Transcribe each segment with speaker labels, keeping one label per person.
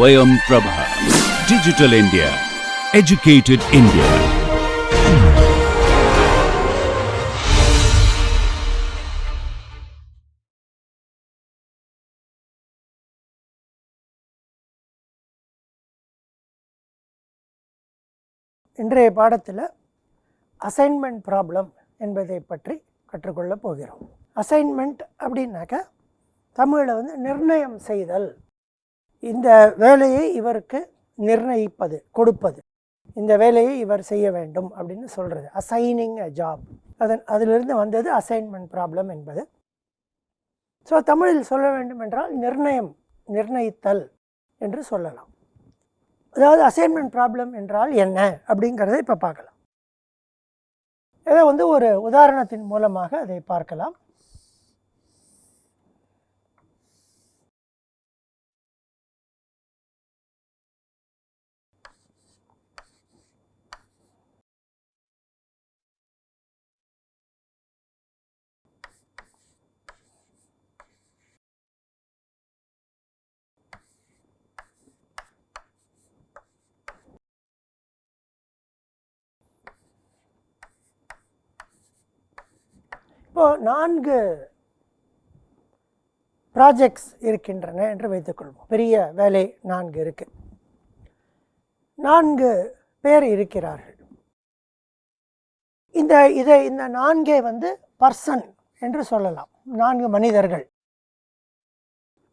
Speaker 1: Swayam Prabha. Digital India. Educated India.
Speaker 2: இன்றைய பாடத்தில் assignment problem என்பதை பற்றி கற்றுக்கொள்ளப் போகிறோம். அசைன்மெண்ட் அப்படின்னாக்கா தமிழில் நிர்ணயம் செய்தல், இந்த வேலையை இவருக்கு நிர்ணயிப்பது, கொடுப்பது, இந்த வேலையை இவர் செய்ய வேண்டும் அப்படின்னு சொல்கிறது, அசைனிங் அ ஜாப். அதிலிருந்து வந்தது அசைன்மெண்ட் ப்ராப்ளம் என்பது. ஸோ தமிழில் சொல்ல வேண்டும் என்றால் நிர்ணயித்தல் என்று சொல்லலாம். அதாவது அசைன்மெண்ட் ப்ராப்ளம் என்றால் என்ன அப்படிங்கிறத இப்போ பார்க்கலாம். இதை ஒரு உதாரணத்தின் மூலமாக அதை பார்க்கலாம். இப்போது 4 ப்ராஜெக்ட்ஸ் இருக்கின்றன என்று வைத்துக்கொள்வோம். பெரிய வேலை 4 இருக்குது. 4 பேர் இருக்கிறார்கள். இந்த 4 பர்சன் என்று சொல்லலாம். 4 மனிதர்கள்.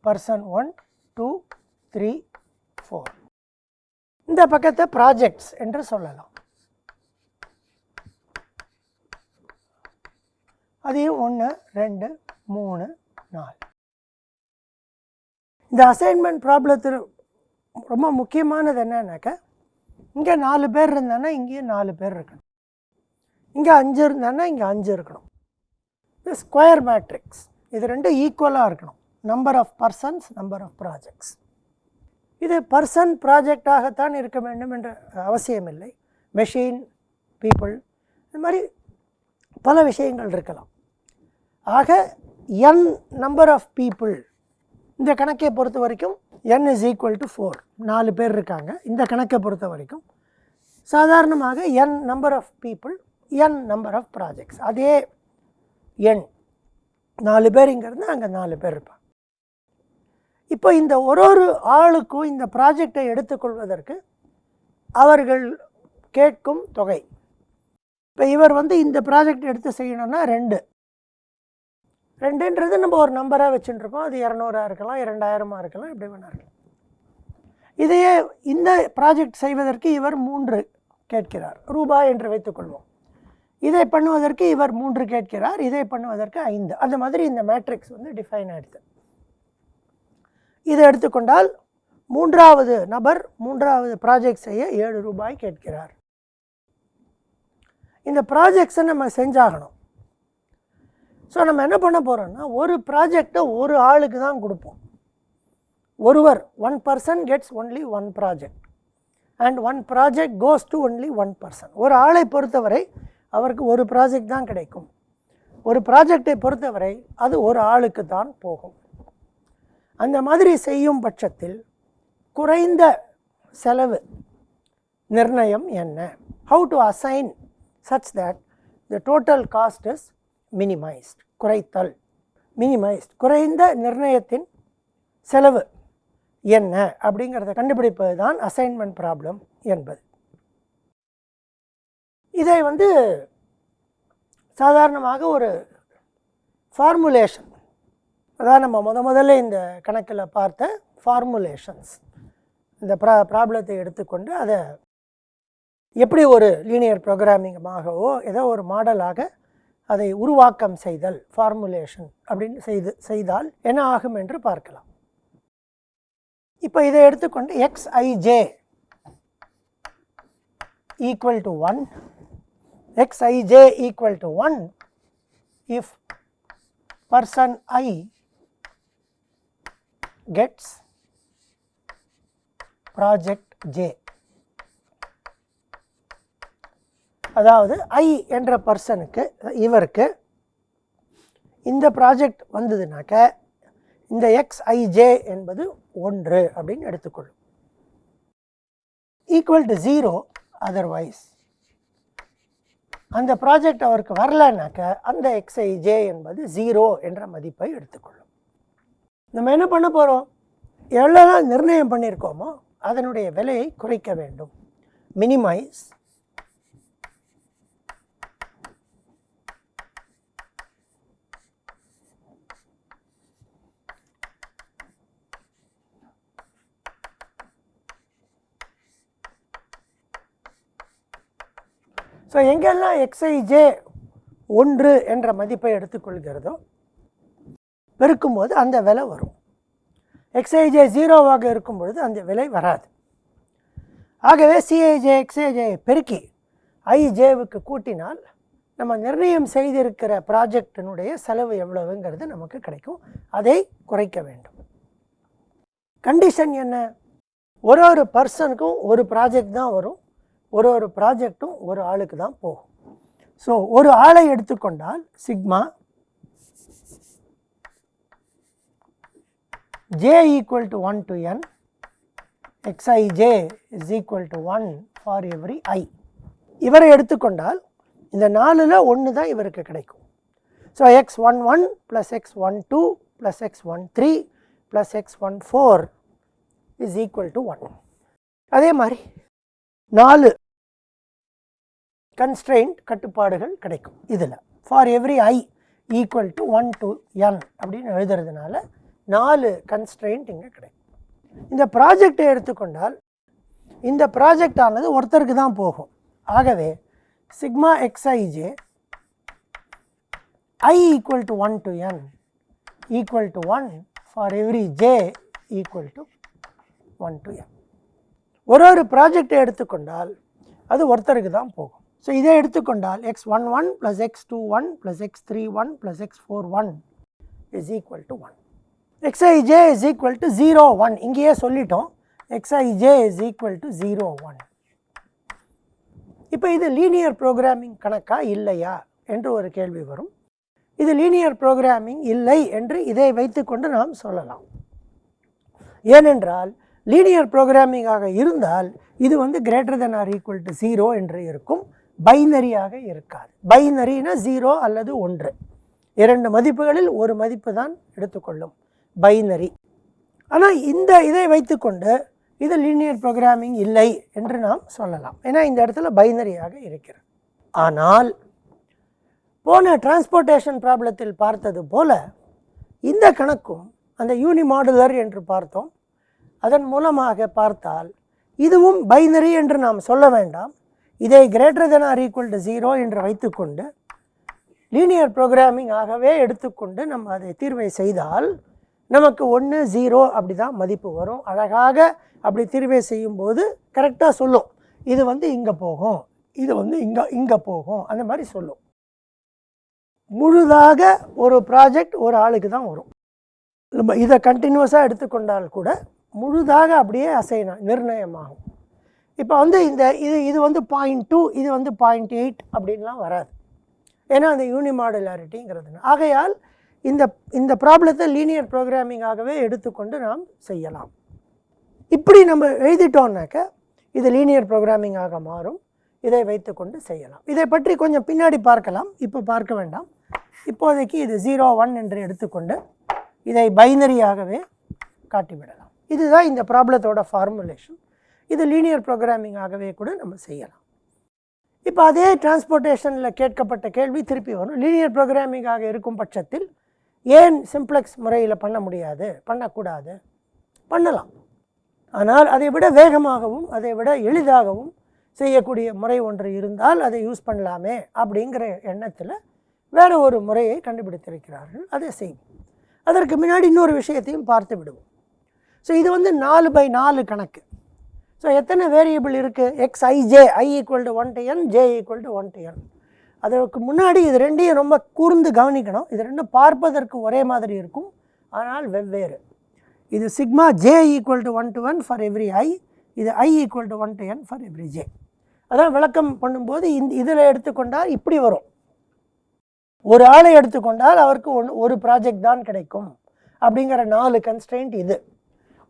Speaker 2: பர்சன் 1 2 3 4. இந்த பக்கத்தை ப்ராஜெக்ட்ஸ் என்று சொல்லலாம். அதையும் 1 2 3 4. இந்த அசைன்மெண்ட் ப்ராப்ளத்தில் ரொம்ப முக்கியமானது என்னன்னாக்கா, இங்கே 4 பேர் இருந்தாங்கன்னா இங்கேயும் 4 பேர் இருக்கணும், இங்கே 5 இருந்தாங்கன்னா இங்கே 5 இருக்கணும். இது ஸ்கொயர் மேட்ரிக்ஸ். இது 2 ஈக்குவலாக இருக்கணும். Number of persons, number of projects. இது பர்சன் ப்ராஜெக்டாகத்தான் இருக்க வேண்டும் என்ற அவசியமில்லை. மெஷின், பீப்புள், இது மாதிரி பல விஷயங்கள் இருக்கலாம். ஆக n நம்பர் ஆஃப் பீப்புள், இந்த கணக்கை பொறுத்த வரைக்கும் n is equal to 4. 4 பேர் இருக்காங்க. இந்த கணக்கை பொறுத்த வரைக்கும் சாதாரணமாக n number of people, n number of projects. அதே n 4 பேர் இங்கே இருந்தால் அங்கே 4 பேர் இருப்பாங்க. இப்போ இந்த ஒரு ஆளுக்கும் இந்த ப்ராஜெக்டை எடுத்துக்கொள்வதற்கு அவர்கள் கேட்கும் தொகை. இப்போ இவர் இந்த ப்ராஜெக்ட் எடுத்து செய்யணும்னா 2ன்றது நம்ம ஒரு நம்பராக வச்சுட்டுருக்கோம். அது 200 இருக்கலாம், 2000 இருக்கலாம், எப்படி வேணா இருக்கலாம். இதையே இந்த ப்ராஜெக்ட் செய்வதற்கு இவர் 3 கேட்கிறார் ரூபாய் என்று வைத்துக்கொள்வோம். இதை பண்ணுவதற்கு இவர் 3 கேட்கிறார், இதை பண்ணுவதற்கு 5. அந்த மாதிரி இந்த மேட்ரிக்ஸ் டிஃபைன் ஆகிடுது. இதை எடுத்துக்கொண்டால் 3வது நபர் 3வது ப்ராஜெக்ட் செய்ய 7 ரூபாய் கேட்கிறார். இந்த ப்ராஜெக்ட்ஸை நம்ம செஞ்சாகணும். ஸோ நம்ம என்ன பண்ண போகிறோம்னா, ஒரு ப்ராஜெக்டை ஒரு ஆளுக்கு தான் கொடுப்போம். ஒருவர் 1 person gets only 1 project and 1 project goes to only 1 person. ஒரு ஆளை பொறுத்தவரை அவருக்கு ஒரு ப்ராஜெக்ட் தான் கிடைக்கும். ஒரு ப்ராஜெக்டை பொறுத்தவரை அது ஒரு ஆளுக்கு தான் போகும். அந்த மாதிரி செய்யும் பட்சத்தில் குறைந்த செலவு நிர்ணயம் என்ன? How to assign such that the total cost is minimized. குறைத்தல், மினிமைஸ்ட், குறைந்த நிர்ணயத்தின் செலவு என்ன அப்படிங்கிறத கண்டுபிடிப்பது தான் அசைன்மெண்ட் ப்ராப்ளம் என்பது. இதை சாதாரணமாக ஒரு ஃபார்முலேஷன், அதான் நம்ம முதல்ல இந்த கணக்கில் பார்த்த ஃபார்முலேஷன்ஸ், இந்த ப்ராப்ளத்தை எடுத்துக்கொண்டு அதை எப்படி ஒரு லீனியர் ப்ரோக்ராமிங்கமாகவோ ஏதோ ஒரு மாடலாக அதை உருவாக்கம் செய்தல், ஃபார்முலேஷன் அப்படின்னு செய்தால் என்ன ஆகும் என்று பார்க்கலாம். இப்போ இதை எடுத்துக்கொண்டு xij equal to 1, xij equal to 1 if person I gets project J. அதாவது I என்ற பர்சனுக்கு, இவருக்கு இந்த ப்ராஜெக்ட் வந்ததுனாக்க இந்த xij என்பது 1 அப்படின்னு எடுத்துக்கொள்ளும். ஈக்குவல் டு 0 அதர்வைஸ் அந்த ப்ராஜெக்ட் அவருக்கு வரலனாக்க அந்த xij என்பது 0 என்ற மதிப்பை எடுத்துக்கொள்ளும். நம்ம என்ன பண்ண போகிறோம், எவ்வளோலாம் நிர்ணயம் பண்ணியிருக்கோமோ அதனுடைய விலையை குறைக்க வேண்டும். மினிமைஸ் ஸோ எங்கெல்லாம் xij 1 என்ற மதிப்பை எடுத்துக்கொள்கிறதோ பெருக்கும்போது அந்த விலை வரும். xij 0வாக இருக்கும் பொழுது அந்த விலை வராது. ஆகவே Cij xij பெருக்கி ijவுக்கு கூட்டினால் நம்ம நிர்ணயம் செய்திருக்கிற ப்ராஜெக்டினுடைய செலவு எவ்வளவுங்கிறது நமக்கு கிடைக்கும். அதை குறைக்க வேண்டும். கண்டிஷன் என்ன, ஒரு பர்சனுக்கும் ஒரு ப்ராஜெக்ட் தான் வரும், ஒரு ப்ராஜெக்டும் ஒரு ஆளுக்கு தான் போகும். ஸோ ஒரு ஆளை எடுத்துக்கொண்டால் sigma j equal to 1 to n xij is equal to 1 for every I. இவரை எடுத்துக்கொண்டால் இந்த 4ல் 1 தான் இவருக்கு கிடைக்கும். So x11 plus x12 plus x13 plus x14 is equal to 1. அதே மாதிரி 4 கன்ஸ்ட்ரெயின்ட் கட்டுப்பாடுகள் கிடைக்கும் இதில். For every I equal to 1 to n அப்படின்னு எழுதுறதுனால 4 கன்ஸ்ட்ரெயின்ட் இங்கே கிடைக்கும். இந்த ப்ராஜெக்டை எடுத்துக்கொண்டால் இந்த ப்ராஜெக்ட் ஆனது ஒருத்தருக்கு தான் போகும். ஆகவே sigma xij I equal to 1 to n equal to 1 for every j equal to 1 to n. ஒரு ப்ராஜெக்டை எடுத்துக்கொண்டால் அது ஒருத்தருக்கு தான் போகும். ஸோ இதை எடுத்துக்கொண்டால் x11 + x21 + x31 + x41 is equal to 1. xij is equal to 0 1 இங்கேயே சொல்லிட்டோம். xij is equal to 0 1. இப்போ இது லீனியர் ப்ரோக்ராமிங் கணக்கா இல்லையா என்று ஒரு கேள்வி வரும். இது லீனியர் ப்ரோக்ராமிங் இல்லை என்று இதை வைத்துக்கொண்டு நாம் சொல்லலாம். ஏனென்றால் லீனியர் ப்ரோக்ராமிங்காக இருந்தால் இது வந்து greater than or equal to 0 என்று இருக்கும், பைனரியாக இருக்காது. பைனரினா 0 அல்லது 1, 2 மதிப்புகளில் ஒரு மதிப்பு தான் எடுத்துக்கொள்ளும், பைனரி. ஆனால் இதை வைத்துக்கொண்டு இது லீனியர் ப்ரோக்ராமிங் இல்லை என்று நாம் சொல்லலாம். ஏன்னா இந்த இடத்துல பைனரியாக இருக்கிறது. ஆனால் போன டிரான்ஸ்போர்ட்டேஷன் ப்ராப்ளத்தில் பார்த்தது போல இந்த கணக்கும் அந்த யூனிமாடுலர் என்று பார்த்தோம். அதன் மூலமாக பார்த்தால் இதுவும் பைனரி என்று நாம் சொல்ல வேண்டாம். இதை greater than or equal to 0 என்று வைத்துக்கொண்டு லீனியர் ப்ரோக்ராமிங் ஆகவே எடுத்துக்கொண்டு நம்ம அதை தீர்வை செய்தால் நமக்கு 1 0 அப்படி தான் மதிப்பு வரும். அழகாக அப்படி தீர்வை செய்யும்போது கரெக்டாக சொல்லும், இது வந்து இங்கே போகும், இது வந்து இங்கே போகும், அந்த மாதிரி சொல்லும். முழுதாக ஒரு ப்ராஜெக்ட் ஒரு ஆளுக்கு தான் வரும். நம்ம இதை கண்டினியூஸாக எடுத்துக்கொண்டால் கூட முழுதாக அப்படியே நிர்ணயமாகும். இப்போ வந்து இது வந்து 0.2, இது வந்து 0.8 அப்படின்லாம் வராது. ஏன்னா அந்த யூனிமாடுலாரிட்டிங்கிறது. ஆகையால் இந்த ப்ராப்ளத்தை லீனியர் ப்ரோக்ராமிங்காகவே எடுத்துக்கொண்டு நாம் செய்யலாம். இப்படி நம்ம எழுதிட்டோம்னாக்க இது லீனியர் ப்ரோக்ராமிங்காக மாறும். இதை வைத்துக்கொண்டு செய்யலாம். இதை பற்றி கொஞ்சம் பின்னாடி பார்க்கலாம், இப்போ பார்க்க வேண்டாம். இப்போதைக்கு இது 0 1 என்று எடுத்துக்கொண்டு இதை பைனரியாகவே காட்டிவிடலாம். இதுதான் இந்த ப்ராப்ளத்தோட ஃபார்முலேஷன். இது லீனியர் ப்ரோக்ராமிங்காகவே கூட நம்ம செய்யலாம். இப்போ அதே டிரான்ஸ்போர்ட்டேஷனில் கேட்கப்பட்ட கேள்வி திருப்பி வரும். லீனியர் ப்ரோக்ராமிங்காக இருக்கும் பட்சத்தில் ஏன் சிம்ப்ளெக்ஸ் முறையில் பண்ண முடியாது, பண்ணக்கூடாது? பண்ணலாம். ஆனால் அதை விட வேகமாகவும் அதை விட எளிதாகவும் செய்யக்கூடிய முறை ஒன்று இருந்தால் அதை யூஸ் பண்ணலாமே அப்படிங்கிற எண்ணத்தில் வேறு ஒரு முறையை கண்டுபிடித்திருக்கிறார்கள். அதை செய்யும். அதற்கு முன்னாடி இன்னொரு விஷயத்தையும் பார்த்து விடுவோம். ஸோ இது வந்து 4/4 கணக்கு. ஸோ எத்தனை வேரியபிள் இருக்குது? xij I equal to 1 to n, j equal to 1 to n. அதற்கு முன்னாடி இது ரெண்டையும் ரொம்ப கூர்ந்து கவனிக்கணும். இது ரெண்டும் பார்ப்பதற்கு ஒரே மாதிரி இருக்கும், ஆனால் வெவ்வேறு. இது sigma j equal to 1 to n for every I, இது I equal to 1 to n for every j. அதான் விளக்கம் பண்ணும்போது இதில் எடுத்துக்கொண்டால் இப்படி வரும். ஒரு ஆளை எடுத்துக்கொண்டால் அவருக்கு ஒரு ப்ராஜெக்ட் தான் கிடைக்கும் அப்படிங்கிற 4 கன்ஸ்ட்ரெயின்ட் இது.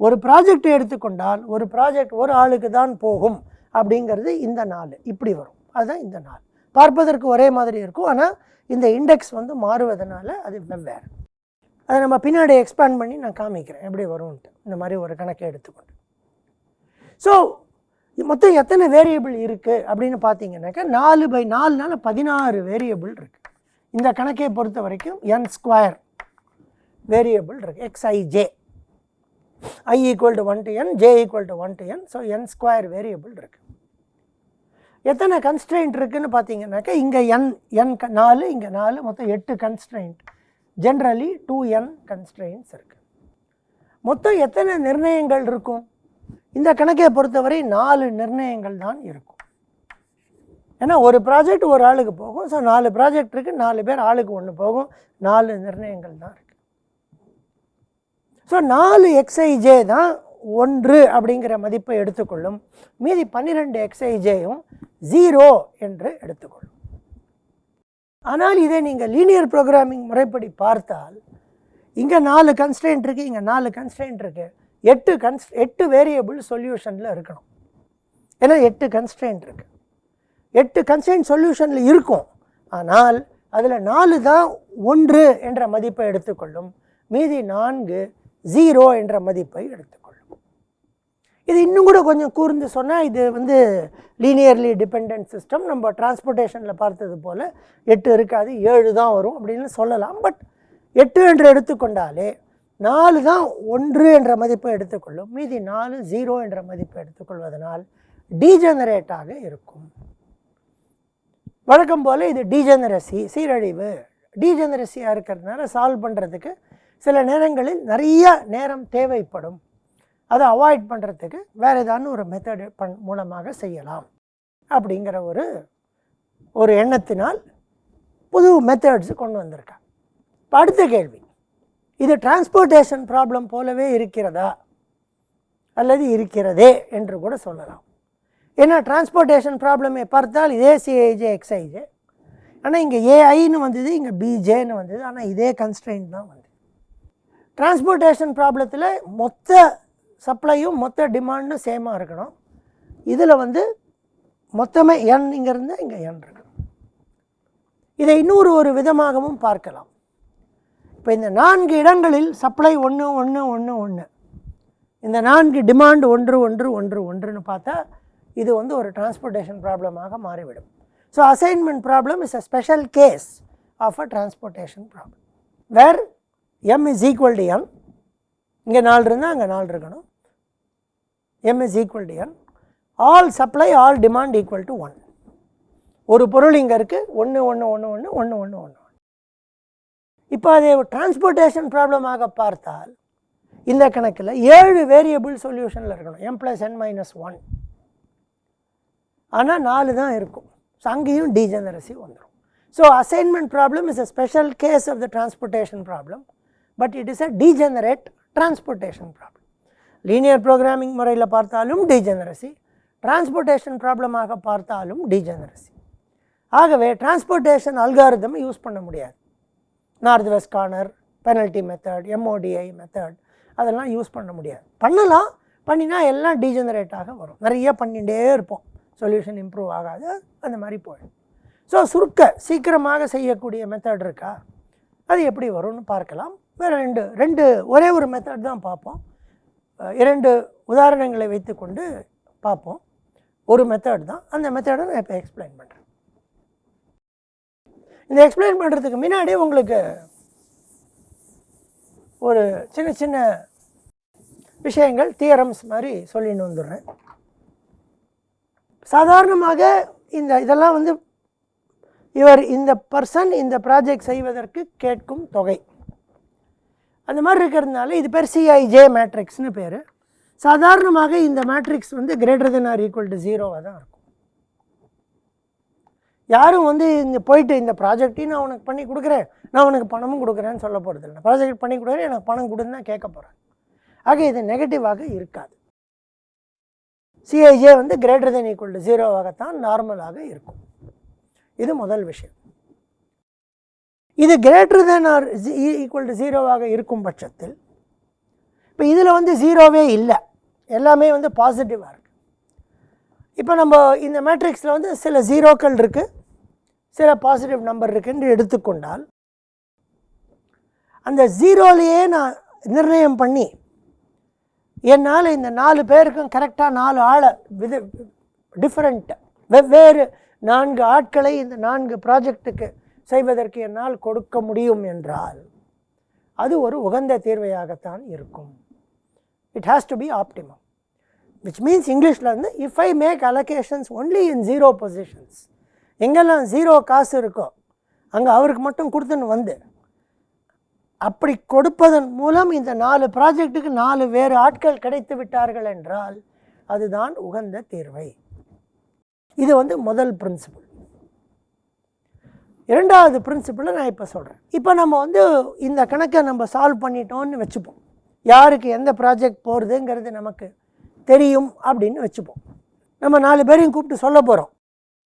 Speaker 2: ஒரு ப்ராஜெக்ட் எடுத்துக்கொண்டால் ஒரு ப்ராஜெக்ட் ஒரு ஆளுக்கு தான் போகும் அப்படிங்கிறது இந்த 4 இப்படி வரும். அதுதான் இந்த 4 பார்ப்பதற்கு ஒரே மாதிரி இருக்கும், ஆனால் இந்த இண்டெக்ஸ் வந்து மாறுவதனால அது வெவ்வேறு. அதை நம்ம பின்னாடி எக்ஸ்பேண்ட் பண்ணி நான் காமிக்கிறேன் எப்படி வரும்ன்ட்டு. இந்த மாதிரி ஒரு கணக்கை எடுத்துக்கொண்டு ஸோ மொத்தம் எத்தனை வேரியபிள் இருக்குது அப்படின்னு பார்த்தீங்கன்னாக்கா 4/4னால 16 வேரியபிள் இருக்குது. இந்த கணக்கை பொறுத்த வரைக்கும் n² வேரியபிள் இருக்குது. xij I = 1 to n, j = 1 to n. So n² variable இருக்குது. எத்தனை கன்ஸ்ட்ரெயின்ட் இருக்குதுன்னு பார்த்தீங்கன்னாக்கா இங்கே n 4, இங்கே 4, மொத்தம் 8 கன்ஸ்ட்ரெயின்ட். ஜென்ரலி 2n கன்ஸ்ட்ரெயின்ட்ஸ் இருக்குது. மொத்தம் எத்தனை நிர்ணயங்கள் இருக்கும்? இந்த கணக்கை பொறுத்தவரை 4 நிர்ணயங்கள் தான் இருக்கும். ஏன்னா ஒரு ப்ராஜெக்ட் ஒரு ஆளுக்கு போகும். ஸோ 4 ப்ராஜெக்ட் இருக்குது, 4 பேர் ஆளுக்கு 1 போகும், 4 நிர்ணயங்கள் தான் இருக்குது. ஸோ 4 xij தான் 1 அப்படிங்கிற மதிப்பை எடுத்துக்கொள்ளும். மீதி 12 xijயும் 0 என்று எடுத்துக்கொள்ளும். ஆனால் இதை நீங்கள் லீனியர் ப்ரோக்ராமிங் முறைப்படி பார்த்தால் இங்கே 4 கன்ஸ்ட்ரெயின்ட் இருக்குது, இங்கே 4 கன்ஸ்ட்ரெயின்ட் இருக்குது, 8 வேரியபிள் சொல்யூஷனில் இருக்கணும். ஏன்னா 8 கன்ஸ்ட்ரெயின்ட் இருக்குது. 8 கன்ஸ்ட்ரெயின்ட் சொல்யூஷனில் இருக்கும், ஆனால் அதில் 4 தான் 1 என்ற மதிப்பை எடுத்துக்கொள்ளும், மீதி 4 0 என்ற மதிப்பை எடுத்துக்கொள்ளும். இது இன்னும் கூட கொஞ்சம் கூர்ந்து சொன்னால் இது வந்து லீனியர்லி டிபெண்ட் சிஸ்டம். நம்ம டிரான்ஸ்போர்ட்டேஷனில் பார்த்தது போல் 8 இருக்காது, 7 தான் வரும் அப்படின்னு சொல்லலாம். பட் 8 என்று எடுத்துக்கொண்டாலே 4 தான் 1 என்ற மதிப்பை எடுத்துக்கொள்ளும், மீதி 4 0 என்ற மதிப்பை எடுத்துக்கொள்வதனால் டீஜெனரேட்டாக இருக்கும். வழக்கம் போல் இது டீஜெனரசி, சீரழிவு. டீஜெனரசியாக இருக்கிறதுனால சால்வ் பண்ணுறதுக்கு சில நேரங்களில் நிறைய நேரம் தேவைப்படும். அதை அவாய்ட் பண்ணுறதுக்கு வேறு ஏதாவது ஒரு மெத்தட் மூலமாக செய்யலாம் அப்படிங்கிற ஒரு எண்ணத்தினால் புது மெத்தட்ஸ் கொண்டு வந்திருக்காங்க. இப்போ அடுத்த கேள்வி, இது டிரான்ஸ்போர்ட்டேஷன் ப்ராப்ளம் போலவே இருக்கிறதா அல்லது இருக்கிறதே என்று கூட சொல்லலாம். ஏன்னா டிரான்ஸ்போர்ட்டேஷன் ப்ராப்ளமை பார்த்தால் இதே சிஐஜே எக்ஸ்ஐஜே, ஆனால் இங்கே ஏஐன்னு வந்தது, இங்கே பிஜேன்னு வந்தது, ஆனால் இதே கன்ஸ்ட்ரெயின்ட் தான் வந்தது. டிரான்ஸ்போர்ட்டேஷன் ப்ராப்ளத்தில் மொத்த சப்ளையும் மொத்த டிமாண்டும் சேமாக இருக்கணும். இதில் வந்து மொத்தமே n இங்கேருந்து இங்கே n இருக்கணும். இதை இன்னொரு விதமாகவும் பார்க்கலாம். இப்போ இந்த 4 இடங்களில் சப்ளை 1 1 1 1, இந்த 4 டிமாண்ட் 1 1 1 1ன்னு பார்த்தா இது வந்து ஒரு டிரான்ஸ்போர்ட்டேஷன் ப்ராப்ளமாக மாறிவிடும். So assignment problem is a special case of a transportation problem where m is equal to n. இங்கே 4 இருந்தால் அங்கே 4 இருக்கணும். m is equal to n. All supply all demand equal to 1. ஒரு பொருள் இங்கே இருக்குது, 1 1 1 1 1 1 1. இப்போ அதை டிரான்ஸ்போர்ட்டேஷன் ப்ராப்ளமாக பார்த்தால் இந்த கணக்கில் 7 வேரியபிள் சொல்யூஷனில் இருக்கணும், m + n - 1. ஆனால் 4 தான் இருக்கும். ஸோ அங்கேயும் டீஜெனரசி வந்துடும். So assignment problem is a special case of the transportation problem, but it is a degenerate transportation problem. Linear programming முறையில் பார்த்தாலும் டீஜெனரசி, டிரான்ஸ்போர்ட்டேஷன் ப்ராப்ளமாக பார்த்தாலும் டீஜெனரசி. ஆகவே டிரான்ஸ்போர்ட்டேஷன் அல்காரிதம் யூஸ் பண்ண முடியாது. North west corner, penalty method, MODI method அதெல்லாம் use பண்ண முடியாது. பண்ணலாம், பண்ணினா எல்லாம் டீஜெனரேட்டாக வரும். நிறைய பண்ணிகிட்டே இருப்போம், சொல்யூஷன் இம்ப்ரூவ் ஆகாது, அந்த மாதிரி போயிடும். ஸோ சீக்கிரமாக செய்யக்கூடிய மெத்தட் இருக்கா, அது எப்படி வரும்னு பார்க்கலாம். வேறு ரெண்டு ஒரே ஒரு மெத்தட் தான் பார்ப்போம். 2 உதாரணங்களை வைத்துக்கொண்டு பார்ப்போம். ஒரு மெத்தட் தான், அந்த மெத்தடை நான் இப்போ எக்ஸ்பிளைன் பண்ணுறேன். இந்த எக்ஸ்பிளைன் பண்ணுறதுக்கு முன்னாடி உங்களுக்கு ஒரு சின்ன சின்ன விஷயங்கள் தியரம்ஸ் மாதிரி சொல்லின்னு வந்துடுறேன். சாதாரணமாக இதெல்லாம் வந்து இந்த பர்சன் இந்த ப்ராஜெக்ட் செய்வதற்கு கேட்கும் தொகை அந்த மாதிரி இருக்கிறதுனால இது பேர் சிஐஜே மேட்ரிக்ஸ்னு பேர். சாதாரணமாக இந்த மேட்ரிக்ஸ் வந்து ≥ 0 தான் இருக்கும். யாரும் வந்து போயிட்டு இந்த ப்ராஜெக்டையும் நான் உனக்கு பண்ணி கொடுக்குறேன், நான் உனக்கு பணமும் கொடுக்குறேன்னு சொல்ல போகிறது இல்லை. ப்ராஜெக்ட் பண்ணி கொடுக்குறேன், எனக்கு பணம் கொடுன்னு தான் கேட்க போகிறேன். ஆக இது நெகட்டிவாக இருக்காது. சிஐஜே வந்து ≥ 0 நார்மலாக இருக்கும். இது முதல் விஷயம். இது ≥ 0 இருக்கும் பட்சத்தில் இப்போ இதில் வந்து ஜீரோவே இல்லை, எல்லாமே வந்து பாசிட்டிவாக இருக்குது. இப்போ நம்ம இந்த மேட்ரிக்ஸில் வந்து சில ஜீரோக்கள் இருக்குது, சில பாசிட்டிவ் நம்பர் இருக்குன்னு எடுத்துக்கொண்டால், அந்த ஜீரோலையே நான் நிர்ணயம் பண்ணி என்னால் இந்த 4 பேருக்கும் கரெக்டாக 4 ஆளை டிஃப்ரெண்ட் வெவ்வேறு 4 ஆட்களை இந்த 4 ப்ராஜெக்டுக்கு செய்வதற்கு என்னால் கொடுக்க முடியும் என்றால் அது ஒரு உகந்த தீர்வையாகத்தான் இருக்கும். It has to be optimum, which means இங்கிலீஷில் வந்து if I make allocations only in 0 positions, எங்கெல்லாம் 0 காசு இருக்கோ அங்கே அவருக்கு மட்டும் கொடுத்துன்னு வந்து அப்படி கொடுப்பதன் மூலம் இந்த 4 ப்ராஜெக்ட்டுக்கு 4 வேறு ஆட்கள் கிடைத்து விட்டார்கள் என்றால் அதுதான் உகந்த தீர்வை. இது வந்து முதல் பிரின்சிபிள். இரண்டாவது பிரின்சிபிளை நான் இப்போ சொல்கிறேன். இப்போ நம்ம வந்து இந்த கணக்கை நம்ம சால்வ் பண்ணிட்டோம்னு வச்சுப்போம், யாருக்கு எந்த ப்ராஜெக்ட் போகிறதுங்கிறது நமக்கு தெரியும் அப்படின்னு வச்சுப்போம். நம்ம 4 பேரையும் கூப்பிட்டு சொல்ல போகிறோம்,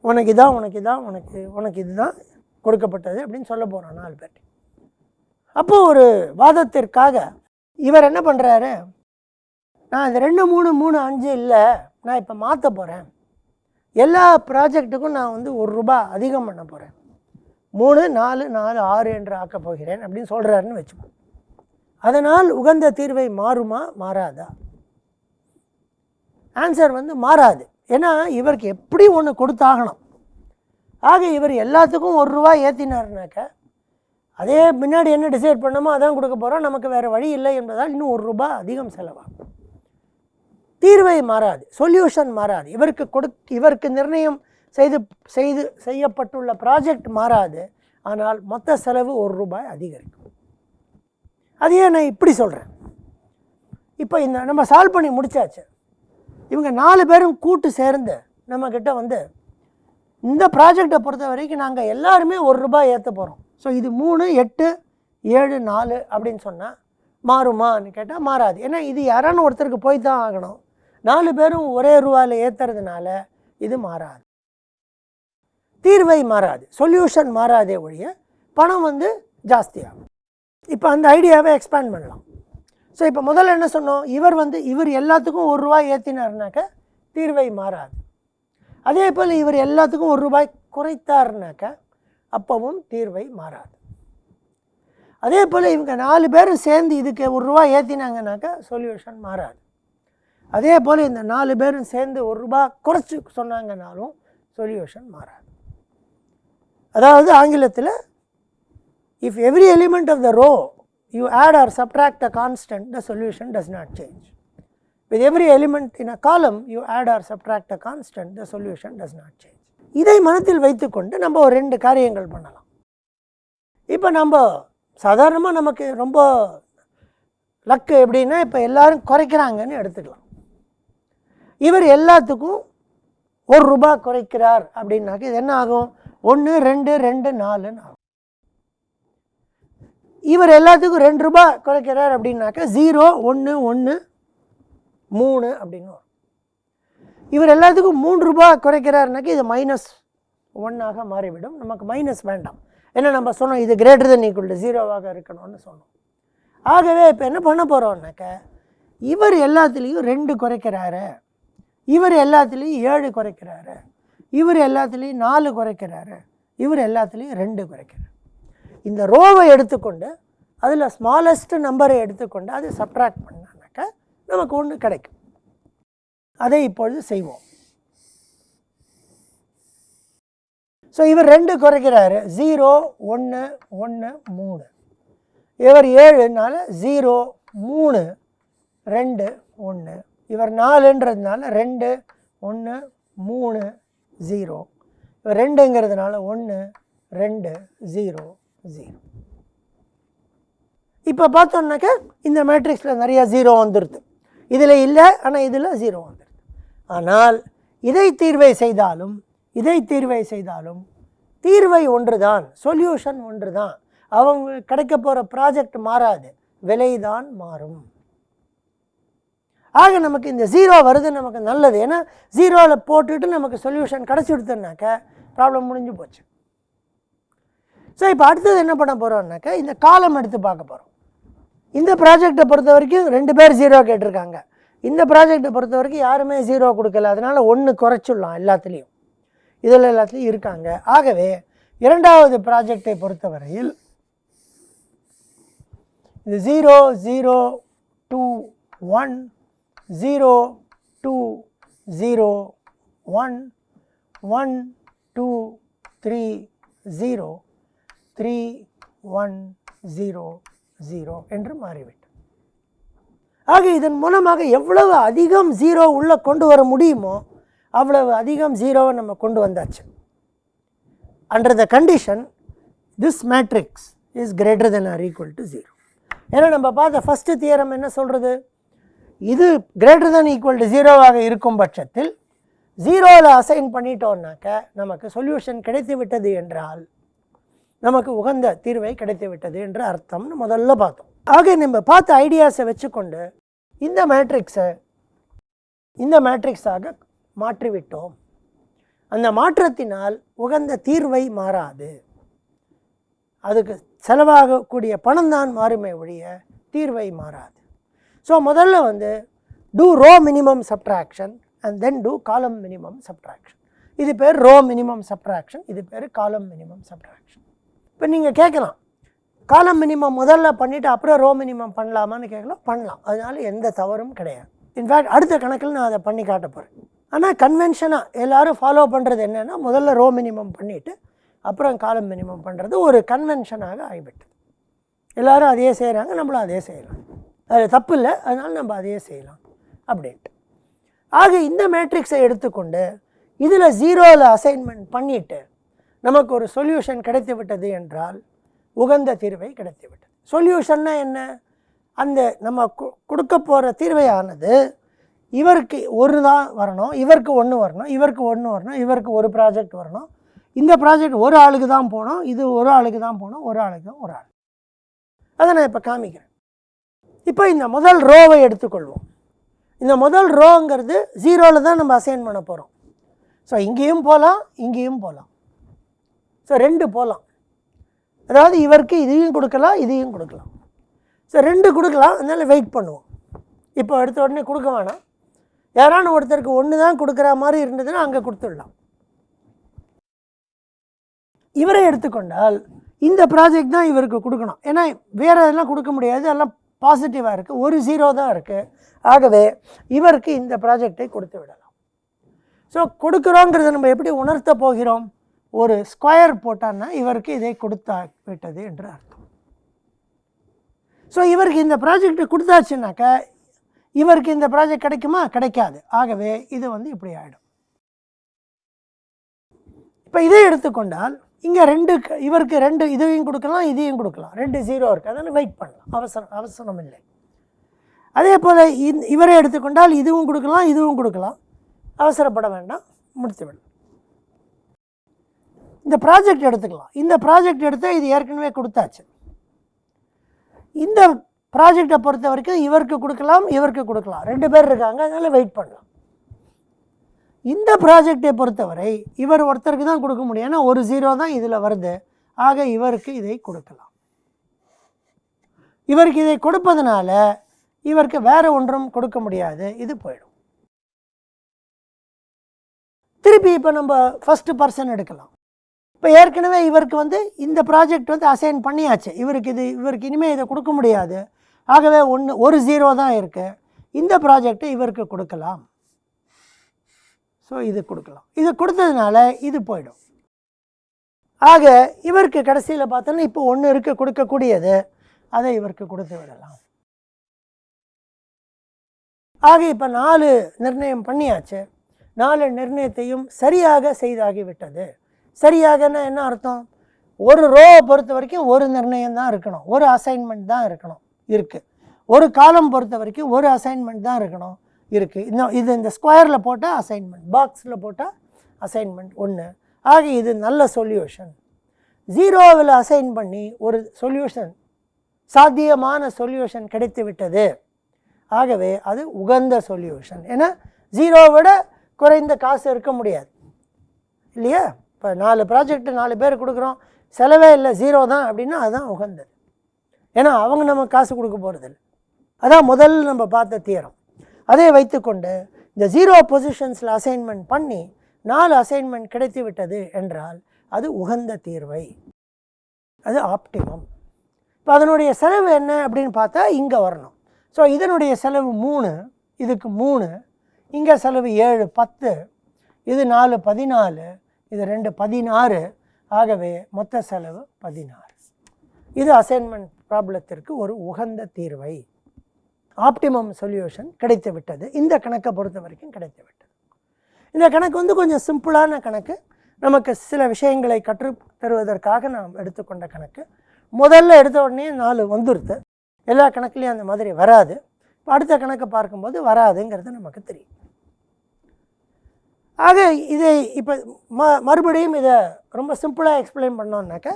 Speaker 2: உனக்கு இதான் உனக்கு இதான் உனக்கு இதுதான் கொடுக்கப்பட்டது அப்படின்னு சொல்ல போகிறோம் 4 பேர்ட்டு. அப்போது ஒரு வாதத்திற்காக இவர் என்ன பண்ணுறாரு, நான் இந்த 2 3 3 5 இல்லை, நான் இப்போ மாற்ற போகிறேன், எல்லா ப்ராஜெக்ட்டுக்கும் நான் வந்து ₹1 அதிகம் பண்ண போகிறேன், 3 4 4 6 என்று ஆக்கப் போகிறேன் அப்படின்னு சொல்கிறாருன்னு வச்சுப்போம். அதனால் உகந்த தீர்வை மாறுமா மாறாதா? ஆன்சர் வந்து மாறாது. ஏன்னா இவருக்கு எப்படி ஒன்று கொடுத்தாகணும். ஆக இவர் எல்லாத்துக்கும் ₹1 ஏற்றினார்னாக்க அதே முன்னாடி என்ன டிசைட் பண்ணமோ அதான் கொடுக்க போகிறோம், நமக்கு வேறு வழி இல்லை என்பதால் இன்னும் ₹1 அதிகம் செலவாகும். தீர்வை மாறாது, சொல்யூஷன் மாறாது, இவருக்கு நிர்ணயம் செய்யப்பட்டுள்ள ப்ராஜெக்ட் மாறாது, ஆனால் மொத்த செலவு ₹1 அதிகரிக்கும். அதையே நான் இப்படி சொல்கிறேன். இப்போ இந்த நம்ம சால்வ் பண்ணி முடித்தாச்சு, இவங்க 4 பேரும் கூட்டு சேர்ந்து நம்மக்கிட்ட வந்து இந்த ப்ராஜெக்டை பொறுத்த வரைக்கும் நாங்கள் எல்லாருமே ₹1 ஏற்ற போகிறோம், ஸோ இது 3 8 7 4 அப்படின்னு சொன்னால் மாறுமான்னு கேட்டால் மாறாது. ஏன்னா இது யாரான ஒருத்தருக்கு போய் தான் ஆகணும், 4 பேரும் ஒரே ரூபாயில் ஏற்றுறதுனால இது மாறாது. தீர்வை மாறாது, சொல்யூஷன் மாறாதே ஒழிய பணம் வந்து ஜாஸ்தியாகும். இப்போ அந்த ஐடியாவை எக்ஸ்பேண்ட் பண்ணலாம். ஸோ இப்போ முதல்ல என்ன சொன்னோம், இவர் எல்லாத்துக்கும் ₹1 ஏற்றினார்னாக்க தீர்வை மாறாது. அதே போல் இவர் எல்லாத்துக்கும் ₹1 குறைத்தார்னாக்க அப்பவும் தீர்வை மாறாது. அதே போல் இவங்க 4 பேரும் சேர்ந்து இதுக்கு ₹1 ஏற்றினாங்கனாக்கா சொல்யூஷன் மாறாது. அதே போல் இந்த 4 பேரும் சேர்ந்து ₹1 குறைச்சி சொன்னாங்கனாலும் சொல்யூஷன் மாறாது. அதாவது ஆங்கிலத்தில் if every element of the row you add or subtract a constant, the solution does not change. With every element in a column you add or subtract a constant, the solution does not change. இதை மனத்தில் வைத்துக்கொண்டு நம்ம ஒரு 2 காரியங்கள் பண்ணலாம். இப்போ நம்ம சாதாரணமாக நமக்கு ரொம்ப லக்கு எப்படின்னா, இப்போ எல்லாரும் குறைக்கிறாங்கன்னு எடுத்துக்கலாம். இவர் எல்லாத்துக்கும் ₹1 குறைக்கிறார் அப்படின்னாக்க இது என்ன ஆகும், 1 2 2 4ன்னு ஆகும். இவர் எல்லாத்துக்கும் ₹2 குறைக்கிறார் அப்படின்னாக்க 0 1 1 3 அப்படின்னு வரும். இவர் எல்லாத்துக்கும் ₹3 குறைக்கிறாருனாக்க இது -1 மாறிவிடும். நமக்கு மைனஸ் வேண்டாம், ஏன்னா நம்ம சொன்னோம் இது ≥0 இருக்கணும்னு சொன்னோம். ஆகவே இப்போ என்ன பண்ண போகிறோம்னாக்க, இவர் எல்லாத்துலேயும் 2 குறைக்கிறாரு, இவர் எல்லாத்துலேயும் 7 குறைக்கிறாரு, இவர் எல்லாத்துலேயும் 4 குறைக்கிறாரு, இவர் எல்லாத்துலேயும் 2 குறைக்கிறார். இந்த ரோவை எடுத்துக்கொண்டு அதில் ஸ்மாலஸ்ட் நம்பரை எடுத்துக்கொண்டு அதை சப்ட்ராக்ட் பண்ணானாக்கா நமக்கு 1 கிடைக்கும். அதை இப்பொழுது செய்வோம். ஸோ இவர் 2 குறைக்கிறாரு, 0 1 1 3. இவர் 7னால 0 3 2 1. இவர் 4ன்றதுனால 2 1 3 0. இவர் 2ங்கிறதுனால 1 2 0 0. இப்போ பார்த்தோம்னாக்கா இந்த மேட்ரிக்ஸில் நிறையா 0 வந்துடுது, இதில் இல்லை, ஆனால் இதில் 0 வந்துடுது. ஆனால் இதை தீர்வை செய்தாலும் தீர்வை ஒன்று தான், சொல்யூஷன் ஒன்று தான். அவங்க கிடைக்க போகிற ப்ராஜெக்ட் மாறாது, விலை தான் மாறும். ஆக நமக்கு இந்த 0 வருது நமக்கு நல்லது, ஏன்னா 0வில் போட்டுட்டு நமக்கு சொல்யூஷன் கிடச்சி கொடுத்தோம்னாக்க ப்ராப்ளம் முடிஞ்சு போச்சு. ஸோ இப்போ அடுத்தது என்ன பண்ண போகிறோம்னாக்கா இந்த காலம் எடுத்து பார்க்க போகிறோம். இந்த ப்ராஜெக்டை பொறுத்த வரைக்கும் 2 பேர் 0 கேட்டிருக்காங்க. இந்த ப்ராஜெக்டை பொறுத்த வரைக்கும் யாருமே 0 கொடுக்கல. அதனால் 1 குறைச்சிடலாம் எல்லாத்துலேயும். இதில் எல்லாத்துலேயும் இருக்காங்க. ஆகவே இரண்டாவது ப்ராஜெக்டை பொறுத்தவரையில் இது 0 0 2 1 0 2 0 1 1 2 3 0 3 1 0 0 என்று மாறிவிட்டது. ஆக இதன் மூலமாக எவ்வளவு அதிகம் 0 உள்ளே கொண்டு வர முடியுமோ அவ்வளவு அதிகம் 0வை நம்ம கொண்டு வந்தாச்சு. Under the condition this matrix is greater than or equal to 0. ஏன்னா நம்ம பார்த்த ஃபஸ்ட்டு தியரம் என்ன சொல்கிறது, இது கிரேட்டர் தென் ஈக்குவல் டு 0வாக இருக்கும் பட்சத்தில் 0வில் அசைன் பண்ணிட்டோம்னாக்க நமக்கு சொல்யூஷன் கிடைத்து விட்டது என்றால் நமக்கு உகந்த தீர்வை கிடைத்து விட்டது என்று அர்த்தம்னு முதல்ல பார்த்தோம். ஆக நம்ம பார்த்த ஐடியாஸை வச்சுக்கொண்டு இந்த மேட்ரிக்ஸாக மாற்றிவிட்டோம். அந்த மாற்றத்தினால் உகந்த தீர்வை மாறாது, அதுக்கு செலவாகக்கூடிய பணம் தான் மாறுமே ஒழிய தீர்வை மாறாது. ஸோ முதல்ல do row minimum subtraction and then do column minimum subtraction. இது பேர் ரோ மினிமம் சப்ட்ராக்ஷன், இது பேர் காலம் மினிமம் சப்ட்ராக்ஷன். இப்போ நீங்கள் கேட்கலாம், காலம் மினிமம் முதல்ல பண்ணிவிட்டு அப்புறம் ரோ மினிமம் பண்ணலாமான்னு கேட்கலாம். பண்ணலாம், அதனால எந்த தவறும் கிடையாது. இன்ஃபேக்ட் அடுத்த கணக்கில் நான் அதை பண்ணி காட்ட போகிறேன். ஆனால் கன்வென்ஷனாக எல்லோரும் ஃபாலோ பண்ணுறது என்னென்னா முதல்ல ரோ மினிமம் பண்ணிவிட்டு அப்புறம் காலம் மினிமம் பண்ணுறது ஒரு கன்வென்ஷனாக ஆகிவிட்டது. எல்லோரும் அதையே செய்கிறாங்க, நம்மளும் அதே செய்யலாம். அது தப்பு இல்லை, அதனால் நம்ம அதையே செய்யலாம் அப்படின்ட்டு. ஆக இந்த மேட்ரிக்ஸை எடுத்துக்கொண்டு இதில் 0வில் அசைன்மெண்ட் பண்ணிவிட்டு நமக்கு ஒரு சொல்யூஷன் கிடைத்து விட்டது என்றால் உகந்த தீர்வை கிடைத்து விட்டது. சொல்யூஷன்னா என்ன, அந்த நம்ம கொடுக்க போகிற தீர்வையானது இவருக்கு ஒரு தான் வரணும், இவருக்கு 1 வரணும், இவருக்கு 1 வரணும், இவருக்கு ஒரு ப்ராஜெக்ட் வரணும், இந்த ப்ராஜெக்ட் ஒரு ஆளுக்கு தான் போகணும், இது ஒரு ஆளுக்கு தான் போகணும், ஒரு ஆளுக்கு ஒரு ஆள். அதை நான் இப்போ காமிக்கிறேன். இப்போ இந்த முதல் ரோவை எடுத்துக்கொள்வோம். இந்த முதல் ரோங்கிறது 0வில் தான் நம்ம அசைன் பண்ண போகிறோம். ஸோ இங்கேயும் போகலாம், இங்கேயும் போகலாம். ஸோ 2 போகலாம். அதாவது இவருக்கு இதையும் கொடுக்கலாம், இதையும் கொடுக்கலாம். ஸோ 2 கொடுக்கலாம், அதனால் வெயிட் பண்ணுவோம். இப்போ எடுத்த உடனே கொடுக்க வேணாம். யாரான ஒருத்தருக்கு 1 தான் கொடுக்குற மாதிரி இருந்ததுன்னா அங்கே கொடுத்துடலாம். இவரை எடுத்துக்கொண்டால் இந்த ப்ராஜெக்ட் தான் இவருக்கு கொடுக்கணும். ஏன்னா வேறு எதெல்லாம் கொடுக்க முடியாது, எல்லாம் பாசிட்டிவாக இருக்குது, ஒரு 0 தான் இருக்குது. ஆகவே இவருக்கு இந்த ப்ராஜெக்டை கொடுத்து விடலாம். ஸோ கொடுக்குறோங்கிறத நம்ம எப்படி உணர்த்த போகிறோம், ஒரு ஸ்கொயர் போட்டான்னா இவருக்கு இதை கொடுத்தா விட்டது என்று அர்த்தம். ஸோ இவருக்கு இந்த ப்ராஜெக்டை கொடுத்தாச்சுனாக்கா இவருக்கு இந்த ப்ராஜெக்ட் கிடைக்குமா, கிடைக்காது. ஆகவே இது இப்படி ஆகிடும். இப்போ இதை எடுத்துக்கொண்டால் இங்கே 2 இவருக்கு 2 இதையும் கொடுக்கலாம், இதையும் கொடுக்கலாம். 2 0 இருக்குது, அதனால் வெயிட் பண்ணலாம், அவசரம் இல்லை. அதே போல் இவரை எடுத்துக்கொண்டால் இதுவும் கொடுக்கலாம், இதுவும் கொடுக்கலாம், அவசரப்பட வேண்டாம், முடித்து விடலாம். இந்த ப்ராஜெக்ட் எடுத்துக்கலாம். இந்த ப்ராஜெக்ட் எடுத்தால் இது ஏற்கனவே கொடுத்தாச்சு. இந்த ப்ராஜெக்டை பொறுத்த வரைக்கும் இவருக்கு கொடுக்கலாம், இவருக்கு கொடுக்கலாம், 2 பேர் இருக்காங்க, அதனால் வெயிட் பண்ணலாம். இந்த ப்ராஜெக்டை பொறுத்தவரை இவர் ஒருத்தருக்கு தான் கொடுக்க முடியும், ஏன்னா ஒரு 0 தான் இதில் வருது. ஆக இவருக்கு இதை கொடுக்கலாம். இவருக்கு இதை கொடுப்பதனால இவருக்கு வேறு ஒன்றும் கொடுக்க முடியாது, இது போயிடும். திருப்பி இப்போ நம்ம ஃபஸ்ட்டு பர்சன் எடுக்கலாம். இப்போ ஏற்கனவே இவருக்கு இந்த ப்ராஜெக்ட் அசைன் பண்ணியாச்சு. இவருக்கு இனிமேல் இதை கொடுக்க முடியாது. ஆகவே ஒரு 0 தான் இருக்குது. இந்த ப்ராஜெக்டை இவருக்கு கொடுக்கலாம். ஸோ இது கொடுக்கலாம். இது கொடுத்ததுனால இது போயிடும். ஆக இவருக்கு கடைசியில் பார்த்தோன்னா இப்போ 1 இருக்க கொடுக்கக்கூடியது, அதை இவருக்கு கொடுத்து விடலாம். ஆக இப்போ 4 நிர்ணயம் பண்ணியாச்சு. 4 நிர்ணயத்தையும் சரியாக செய்தாகிவிட்டது. சரியாகன்னா என்ன அர்த்தம், ஒரு ரோவை பொறுத்த வரைக்கும் ஒரு நிர்ணயம் தான் இருக்கணும், ஒரு அசைன்மெண்ட் தான் இருக்குது. ஒரு காலம் பொறுத்த வரைக்கும் ஒரு அசைன்மெண்ட் தான் இருக்கணும், இருக்குது. இன்னும் இது இந்த ஸ்கொயரில் போட்டால் அசைன்மெண்ட், பாக்ஸில் போட்டால் அசைன்மெண்ட் 1. ஆக இது நல்ல சொல்யூஷன். 0வில் அசைன் பண்ணி ஒரு சொல்யூஷன், சாத்தியமான சொல்யூஷன் கிடைத்து விட்டது. ஆகவே அது உகந்த சொல்யூஷன். ஏன்னா 0 விட குறைந்த காசு இருக்க முடியாது இல்லையா. இப்போ 4 ப்ராஜெக்ட் 4 பேர் கொடுக்குறோம், செலவே இல்லை, 0 தான் அப்படின்னா அதுதான் உகந்தது. ஏன்னா அவங்க நம்ம காசு கொடுக்க போகிறதில்ல. அதான் முதல் நம்ம பார்த்த தியரம். அதை வைத்துக்கொண்டு இந்த 0 பொசிஷன்ஸில் அசைன்மெண்ட் பண்ணி 4 அசைன்மெண்ட் கிடைத்து விட்டது என்றால் அது உகந்த தீர்வை, அது ஆப்டிமம். இப்போ அதனுடைய செலவு என்ன அப்படின்னு பார்த்தா இங்கே வரணும். ஸோ இதனுடைய செலவு 3, இதுக்கு 3, இங்கே செலவு 7 10, இது 4 14, இது 2 16, ஆகவே மொத்த செலவு 16. இது அசைன்மெண்ட் ப்ராப்ளத்திற்கு ஒரு உகந்த தீர்வை, ஆப்டிமம் சொல்யூஷன் கிடைத்து விட்டது. இந்த கணக்கை பொறுத்த வரைக்கும் கிடைத்து விட்டது. இந்த கணக்கு கொஞ்சம் சிம்பிளான கணக்கு, நமக்கு சில விஷயங்களை கற்று தருவதற்காக நாம் எடுத்துக்கொண்ட கணக்கு. முதல்ல எடுத்த உடனே 4 வந்துடுது. எல்லா கணக்குலேயும் அந்த மாதிரி வராது. இப்போ அடுத்த கணக்கை பார்க்கும்போது வராதுங்கிறது நமக்கு தெரியும். ஆக இதை இப்போ மறுபடியும் இதை ரொம்ப சிம்பிளாக எக்ஸ்பிளைன் பண்ணோம்னாக்க,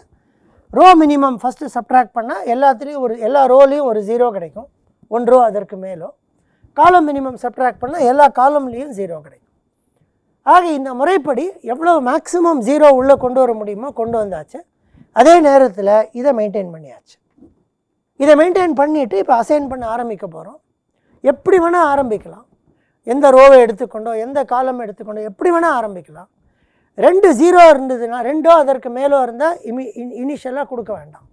Speaker 2: ரோ மினிமம் ஃபஸ்ட்டு சப்ட்ராக்ட் பண்ணால் எல்லாத்துலேயும் எல்லா ரோலையும் ஒரு 0 கிடைக்கும், 1 ரோ அதற்கு மேலோ. காலம் மினிமம் சப்ட்ராக்ட் பண்ணால் எல்லா காலம்லேயும் 0 கிடைக்கும். ஆக இந்த முறைப்படி எவ்வளோ மேக்ஸிமம் 0 உள்ளே கொண்டு வர முடியுமோ கொண்டு வந்தாச்சு. அதே நேரத்தில் இதை மெயின்டைன் பண்ணியாச்சு. இதை மெயின்டைன் பண்ணிவிட்டு இப்போ அசைன் பண்ண ஆரம்பிக்க போகிறோம். எப்படி வேணால் ஆரம்பிக்கலாம், எந்த ரோவை எடுத்துக்கொண்டோ எந்த காலம் எடுத்துக்கொண்டோ எப்படி வேணால் ஆரம்பிக்கலாம். 2 0 இருந்ததுன்னா 2 அதற்கு மேலோ இருந்தால் இனிஷியலாக கொடுக்க வேண்டாம்.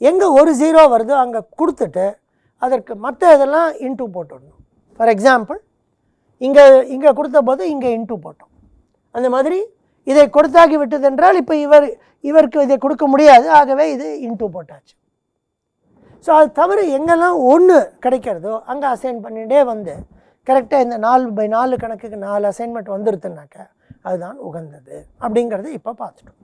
Speaker 2: எங்கே ஒரு 0 வருதோ அங்கே கொடுத்துட்டு அதற்கு மற்ற இதெல்லாம் இன்டூ போட்டுடணும். ஃபார் எக்ஸாம்பிள் இங்கே கொடுத்த போது இங்கே இன்டூ போட்டோம். அந்த மாதிரி இதை கொடுத்தாகி விட்டது என்றால் இப்போ இவருக்கு இதை கொடுக்க முடியாது, ஆகவே இது இன்டூ போட்டாச்சு. ஸோ அது தவிர எங்கெல்லாம் 1 கிடைக்கிறதோ அங்கே அசைன் பண்ணிகிட்டே வந்து கரெக்டாக இந்த 4/4 கணக்குக்கு 4 அசைன்மெண்ட் வந்துருதுனாக்க அதுதான் உகந்தது அப்படிங்கிறத இப்போ பார்த்துட்டோம்.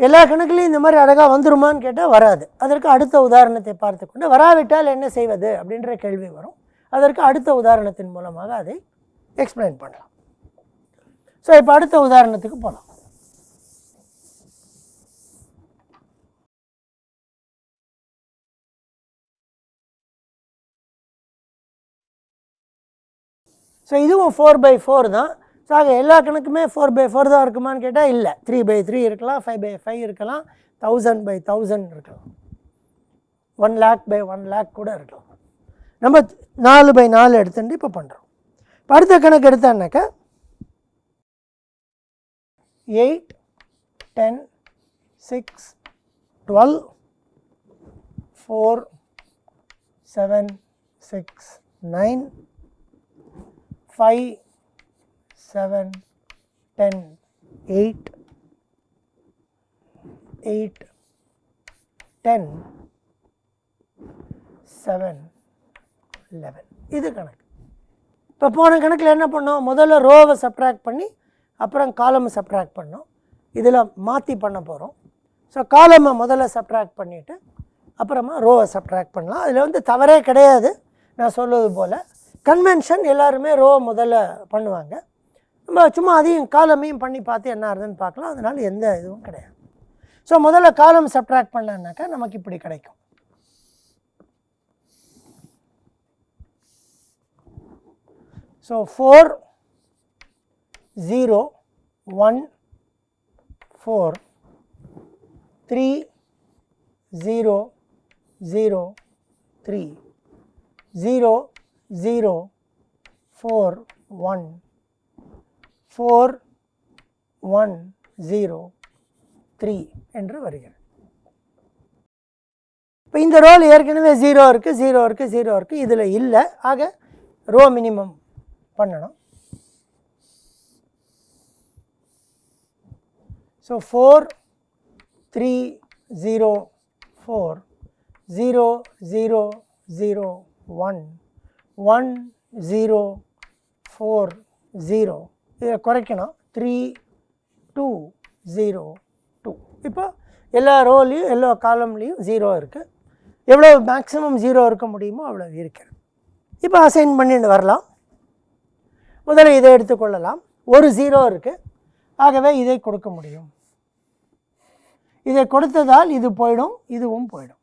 Speaker 2: எல்லா கணக்குலையும் இந்த மாதிரி அழகாக வந்துருமான்னு கேட்டால் வராது. அதற்கு அடுத்த உதாரணத்தை பார்த்துக்கொண்டு, வராவிட்டால் என்ன செய்வது அப்படின்ற கேள்வி வரும். அதற்கு அடுத்த உதாரணத்தின் மூலமாக அதை எக்ஸ்பிளைன் பண்ணலாம். ஸோ இப்போ அடுத்த உதாரணத்துக்கு போகலாம். ஸோ இதுவும் 4/4 தான். ஸோ ஆக எல்லா கணக்குமே 4/4 தான் இருக்குமான்னு கேட்டால் இல்லை. 3/3 இருக்கலாம், 5/5 இருக்கலாம், 1000/1000 இருக்கலாம், 1 lakh/1 lakh கூட இருக்கலாம். நம்ம 4/4 எடுத்துட்டு இப்போ பண்ணுறோம். இப்போ அடுத்த கணக்கு எடுத்தான்னாக்கா 8 10 6 12 4 7 6 9 5 7 10 8 8 10 7 11. இது கணக்கு. இப்போ போன கணக்கில் என்ன பண்ணோம், முதல்ல ரோவை சப்ட்ராக்ட் பண்ணி அப்புறம் காலமை சப்ட்ராக்ட் பண்ணோம். இதில் மாற்றி பண்ண போகிறோம். ஸோ காலமை முதல்ல சப்ட்ராக்ட் பண்ணிவிட்டு அப்புறமா ரோவை சப்ட்ராக்ட் பண்ணலாம். அதில் தவறே கிடையாது. நான் சொல்வது போல் கன்வென்ஷன் எல்லாருமே ரோவை முதல்ல பண்ணுவாங்க. நம்ம சும்மா அதையும் காலமையும் பண்ணி பார்த்து என்ன ஆகுதுன்னு பார்க்கலாம். அதனால் எந்த இதுவும் கிடையாது. ஸோ முதல்ல காலம் சப்ட்ராக்ட் பண்ணான்னாக்கா நமக்கு இப்படி கிடைக்கும். ஸோ 4 0 1 4 3 0 0 3 0 0 4 1 4 1 0 3 என்று வருகிறது. இப்போ இந்த ரோல் ஏற்கனவே 0 இருக்குது 0 இருக்குது 0 இருக்குது, இதில் இல்லை. ஆக ரோ மினிமம் பண்ணணும். ஸோ 4 3 0 4 0 0 0 1 1 0 4 0, இதை குறைக்கணும். 3 2 0 2. இப்போ எல்லா ரோலையும் எல்லா காலம்லேயும் 0 இருக்குது. எவ்வளோ மேக்ஸிமம் 0 இருக்க முடியுமோ அவ்வளோ இருக்கிறது. இப்போ அசைன் பண்ணிட்டு வரலாம். முதல்ல இதை எடுத்துக்கொள்ளலாம். ஒரு 0 இருக்குது, ஆகவே இதை கொடுக்க முடியும். இதை கொடுத்ததால் இது போயிடும், இதுவும் போயிடும்.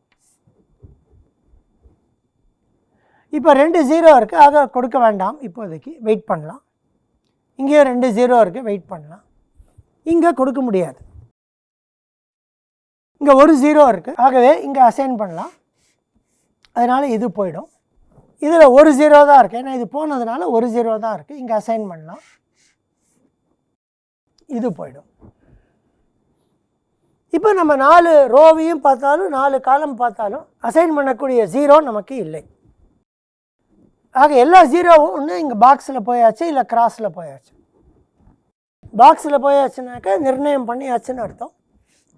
Speaker 2: இப்போ 2 0 இருக்குது, ஆக கொடுக்க வேண்டாம். இப்போதைக்கு வெயிட் பண்ணலாம். இங்கேயும் 2 0 இருக்குது, வெயிட் பண்ணலாம். இங்கே கொடுக்க முடியாது. இங்கே ஒரு 0 இருக்குது, ஆகவே இங்கே அசைன் பண்ணலாம். அதனால் இது போயிடும். இதில் ஒரு 0 தான் இருக்குது, ஏன்னா இது போனதுனால ஒரு 0 தான் இருக்குது, இங்கே அசைன் பண்ணலாம், இது போயிடும். இப்போ நம்ம 4 ரோவையும் பார்த்தாலும் 4 காலம் பார்த்தாலும் அசைன் பண்ணக்கூடிய 0 நமக்கு இல்லை. ஆக எல்லா 0வும் ஒன்று இங்கே பாக்ஸில் போயாச்சு, இல்லை கிராஸில் போயாச்சு. பாக்ஸில் போயாச்சுனாக்கா நிர்ணயம் பண்ணியாச்சுன்னு அர்த்தம்,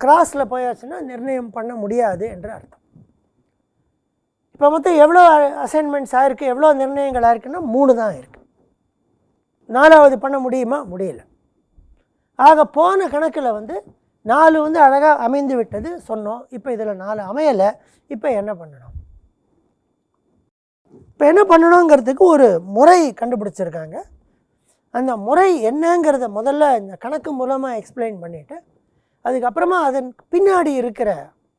Speaker 2: கிராஸில் போயாச்சுன்னா நிர்ணயம் பண்ண முடியாது என்று அர்த்தம். இப்போ மொத்தம் எவ்வளோ அசைன்மெண்ட்ஸ் ஆகிருக்கு, எவ்வளோ நிர்ணயங்கள் ஆயிருக்குன்னா 3 தான் இருக்குது. 4வது பண்ண முடியுமா? முடியல. ஆக போன கணக்கில் 4 அழகாக அமைந்து விட்டது சொன்னோம். இப்போ இதில் 4 அமையலை. இப்போ என்ன பண்ணணும்? இப்போ என்ன பண்ணணுங்கிறதுக்கு ஒரு முறை கண்டுபிடிச்சிருக்காங்க. அந்த முறை என்னங்கிறத முதல்ல இந்த கணக்கு மூலமாக எக்ஸ்பிளைன் பண்ணிவிட்டு அதுக்கப்புறமா அதன் பின்னாடி இருக்கிற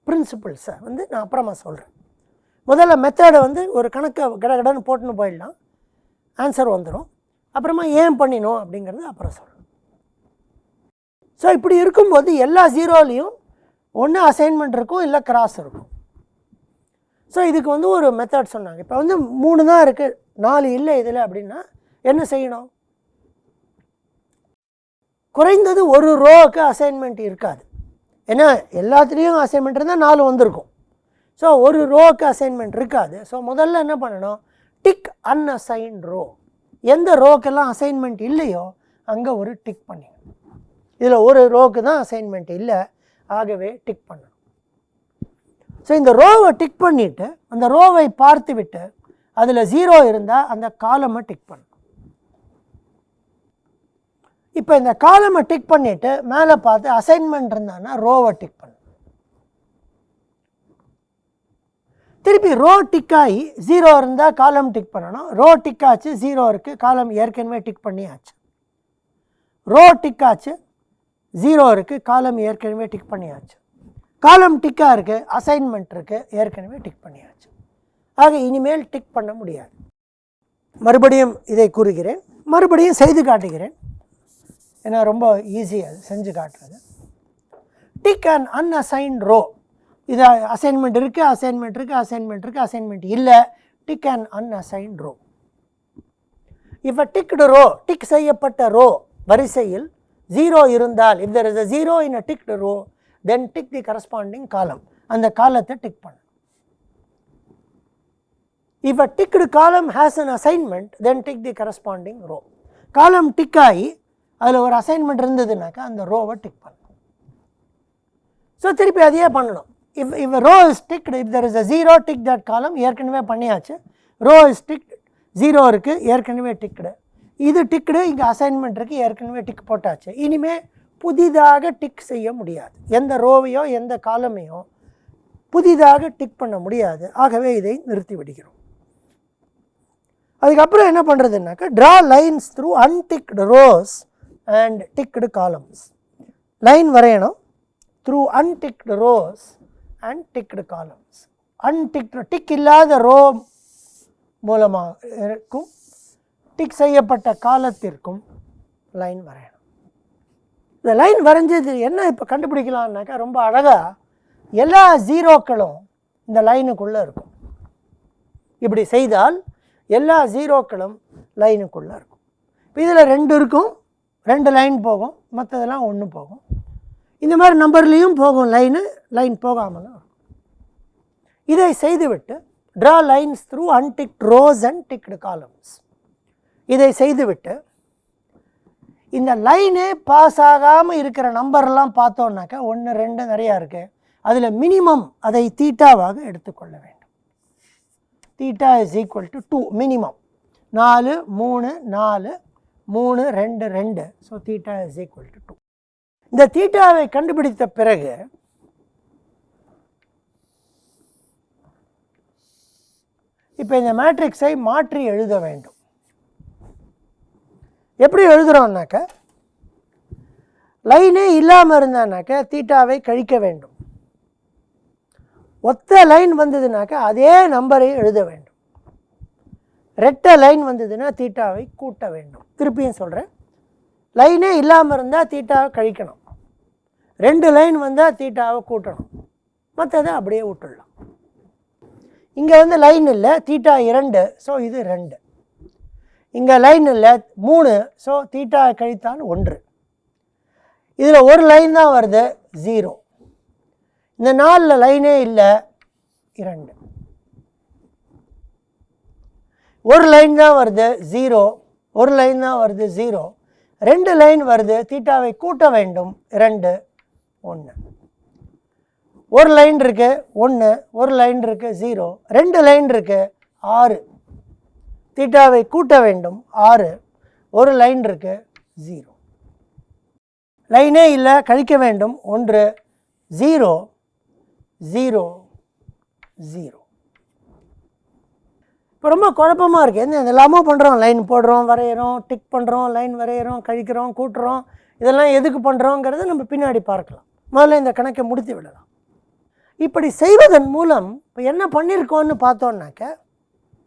Speaker 2: பிரின்சிபிள்ஸை நான் அப்புறமா சொல்கிறேன். முதல்ல மெத்தடை ஒரு கணக்கை கடகடன்னு போட்டுன்னு போயிடலாம், ஆன்சர் வந்துடும். அப்புறமா ஏன் பண்ணினோம் அப்படிங்கிறது அப்புறம் சொல்கிறேன். ஸோ இப்படி இருக்கும்போது எல்லா 0லையும் ஒன்று அசைன்மெண்ட் இருக்கும், இல்லை கிராஸ் இருக்கும். ஸோ இதுக்கு ஒரு மெத்தட் சொன்னாங்க. இப்போ 3 தான் இருக்குது, 4 இல்லை இதில் அப்படின்னா என்ன செய்யணும்? குறைந்தது ஒரு ரோவுக்கு அசைன்மெண்ட் இருக்காது. ஏன்னா எல்லாத்துலேயும் அசைன்மெண்ட் இருந்தால் 4 வந்திருக்கும். ஸோ ஒரு ரோவுக்கு அசைன்மெண்ட் இருக்காது. ஸோ முதல்ல என்ன பண்ணணும்? Tick unassigned row. எந்த ரோக்கெல்லாம் அசைன்மெண்ட் இல்லையோ அங்கே ஒரு டிக் பண்ணி, இதில் ஒரு ரோவுக்கு தான் அசைன்மெண்ட் இல்லை, ஆகவே டிக் பண்ணணும். ஸோ இந்த ரோவை டிக் பண்ணிவிட்டு அந்த ரோவை பார்த்து விட்டு அதில் 0 இருந்தால் அந்த காலமை டிக் பண்ணணும். இப்போ இந்த காலமை டிக் பண்ணிவிட்டு மேலே பார்த்து அசைன்மெண்ட் இருந்தான்னா ரோவை டிக் பண்ணணும். திருப்பி ரோ டிக் ஆகி 0 இருந்தால் காலம் டிக் பண்ணணும். ரோ டிக் ஆச்சு, 0 இருக்குது, காலம் ஏற்கனவே டிக் பண்ணியாச்சு. ரோ டிக் ஆச்சு, 0 இருக்குது, காலம் ஏற்கனவே டிக் பண்ணியாச்சு. காலம் டிக்காக இருக்குது, அசைன்மெண்ட் இருக்குது, ஏற்கனவே டிக் பண்ணியாச்சு. ஆக இனிமேல் டிக் பண்ண முடியாது. மறுபடியும் இதை கூறுகிறேன், மறுபடியும் செய்து காட்டுகிறேன். ஏன்னா ரொம்ப ஈஸி அது செஞ்சு காட்டுறது. Tick and unassigned row. இது அசைன்மெண்ட் இருக்குது, அசைன்மெண்ட் இருக்குது, அசைன்மெண்ட் இருக்குது, அசைன்மெண்ட் இல்லை. Tick and unassigned row. இப்போ டிக்டு ரோ, டிக் செய்யப்பட்ட ரோ வரிசையில் 0 இருந்தால், if there is a 0 in a ticked row, then tick the corresponding column. அந்த காலத்தை டிக் பண்ணு. If a ticked column has an assignment, then tick the corresponding row. காலம் tick ஆகி அதில் ஒரு அசைன்மெண்ட் இருந்ததுனாக்கா அந்த ரோவை டிக் பண்ணணும். ஸோ திருப்பி அதையே பண்ணணும். if a row is ticked, if there is a 0, tick that column. ஏற்கனவே பண்ணியாச்சு. row is ticked, 0 இருக்குது, ஏற்கனவே டிக்டு. இது டிக்டு, இங்கே அசைன்மெண்ட் இருக்குது, ஏற்கனவே டிக் போட்டாச்சு. இனிமேல் புதிதாக டிக் செய்ய முடியாது. எந்த ரோவையோ எந்த காலமையோ புதிதாக டிக் பண்ண முடியாது. ஆகவே இதை நிறுத்தி விடுகிறோம். அதுக்கப்புறம் என்ன பண்ணுறதுனாக்கா, draw lines through unticked rows and ticked columns. Line வரையணும் through unticked rows and ticked columns. Unticked tick இல்லாத ரோ மூலமாக இருக்கும் டிக் செய்யப்பட்ட காலத்திற்கும் லைன் வரையணும். இந்த லைன் வரைஞ்சது என்ன இப்போ கண்டுபிடிக்கலாம்னாக்கா, ரொம்ப அழகாக எல்லா 0க்களும் இந்த லைனுக்குள்ளே இருக்கும். இப்படி செய்தால் எல்லா 0க்களும் லைனுக்குள்ளே இருக்கும். இப்போ இதில் 2 இருக்கும், 2 லைன் போகும், மற்றதெல்லாம் 1 போகும். இந்த மாதிரி நம்பர்லேயும் போகும் லைன் போகாமலும் இருக்கும். இதை செய்துவிட்டு draw lines through unticked rows and ticked columns. இதை செய்துவிட்டு இந்த லைனே பாஸ் ஆகாமல் இருக்கிற நம்பர்லாம் பார்த்தோன்னாக்கா 1, 2 நிறையா இருக்குது. அதில் மினிமம் அதை தீட்டாவாக எடுத்துக்கொள்ள வேண்டும். Theta is equal to 2 minimum. 4, 3, 4, 3, 2, 2. So theta is equal to 2. இந்த தீட்டாவை கண்டுபிடித்த பிறகு இப்போ இந்த மேட்ரிக்ஸை மாற்றி எழுத வேண்டும். எப்படி எழுதுகிறோம்னாக்கா, லைனே இல்லாமல் இருந்தானாக்கா தீட்டாவை கழிக்க வேண்டும். ஒத்த லைன் வந்ததுனாக்கா அதே நம்பரை எழுத வேண்டும். ரெட்டை லைன் வந்ததுன்னா தீட்டாவை கூட்ட வேண்டும். திருப்பியும் சொல்கிறேன், லைனே இல்லாமல் இருந்தால் தீட்டாவை கழிக்கணும். 2 லைன் வந்தால் தீட்டாவை கூட்டணும். மற்றதை அப்படியே விட்டுடலாம். இங்கே வந்து லைன் இல்லை, தீட்டா 2, ஸோ இது 2. இங்கே லைன் இல்லை 3, ஸோ தீட்டா கழித்தால் 1. இதில் ஒரு லைன் தான் வருது 0. இந்த 4 லைனே இல்லை 2. ஒரு லைன் தான் வருது 0, ஒரு லைன் தான் வருது 0. 2 லைன் வருது, தீட்டாவை கூட்ட வேண்டும் 2, 1. ஒரு லைன் இருக்கு 1, ஒரு லைன் இருக்கு 0, 2 லைன் இருக்கு 6, தீட்டாவை கூட்ட வேண்டும் 6, ஒரு லைன் இருக்கு 0. லைனே இல்லை, கழிக்க வேண்டும் 1, 0, 0, 0. இப்போ ரொம்ப குழப்பமாக இருக்குது. என்ன எல்லாமே பண்ணுறோம், லைன் போடுறோம், வரைகிறோம், டிக் பண்ணுறோம், லைன் வரைகிறோம், கழிக்கிறோம், கூட்டுறோம். இதெல்லாம் எதுக்கு பண்ணுறோங்கிறத நம்ம பின்னாடி பார்க்கலாம். முதல்ல இந்த கணக்கை முடித்து விடலாம். இப்படி செய்வதன் மூலம் இப்போ என்ன பண்ணியிருக்கோன்னு பார்த்தோன்னாக்க,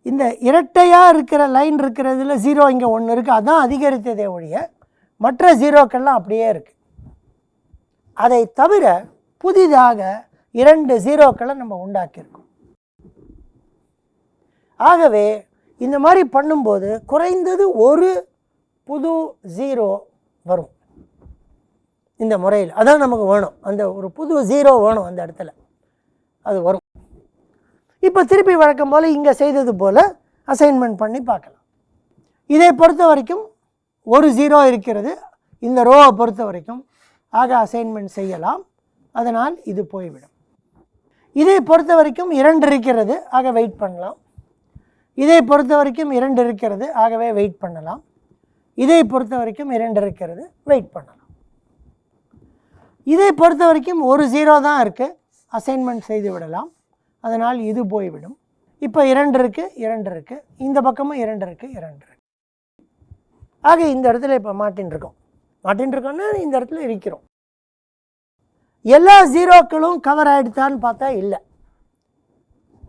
Speaker 2: இந்த இரட்டையாக இருக்கிற லைன் இருக்கிறதுல 0 இங்கே 1 இருக்குது, அதுதான் அதிகரித்ததே ஒழிய மற்ற 0க்கெல்லாம் அப்படியே இருக்குது. அதை தவிர புதிதாக 2 0க்களை நம்ம உண்டாக்கியிருக்கோம். ஆகவே இந்த மாதிரி பண்ணும்போது குறைந்தது ஒரு புது 0 வரும் இந்த முறையில். அதான் நமக்கு வேணும், அந்த ஒரு புது 0 வேணும் அந்த இடத்துல, அது வரும். இப்போ திருப்பி வழக்கம் போல் இங்கே செய்தது போல் அசைன்மெண்ட் பண்ணி பார்க்கலாம். இதை பொறுத்த வரைக்கும் ஒரு 0 இருக்கிறது இந்த ரோவை பொறுத்த வரைக்கும். ஆக அசைன்மெண்ட் செய்யலாம், அதனால் இது போய்விடும். இதை பொறுத்த வரைக்கும் 2 இருக்கிறது, ஆக வெயிட் பண்ணலாம். இதை பொறுத்த வரைக்கும் 2 இருக்கிறது, ஆகவே வெயிட் பண்ணலாம். இதை பொறுத்த வரைக்கும் 2 இருக்கிறது, வெயிட் பண்ணலாம். இதை பொறுத்த வரைக்கும் ஒரு 0 தான் இருக்குது, அசைன்மெண்ட் செய்து விடலாம், அதனால் இது போய்விடும். இப்போ 2 இருக்குது, 2 இருக்குது, இந்த பக்கமும் 2 இருக்குது, 2 இருக்குது. ஆக இந்த இடத்துல இப்போ மாட்டின்ருக்கோம். மாட்டின்ருக்கோன்னா இந்த இடத்துல இருக்கிறோம். எல்லா 0க்களும் கவர் ஆகிடுத்தான்னு பார்த்தா இல்லை.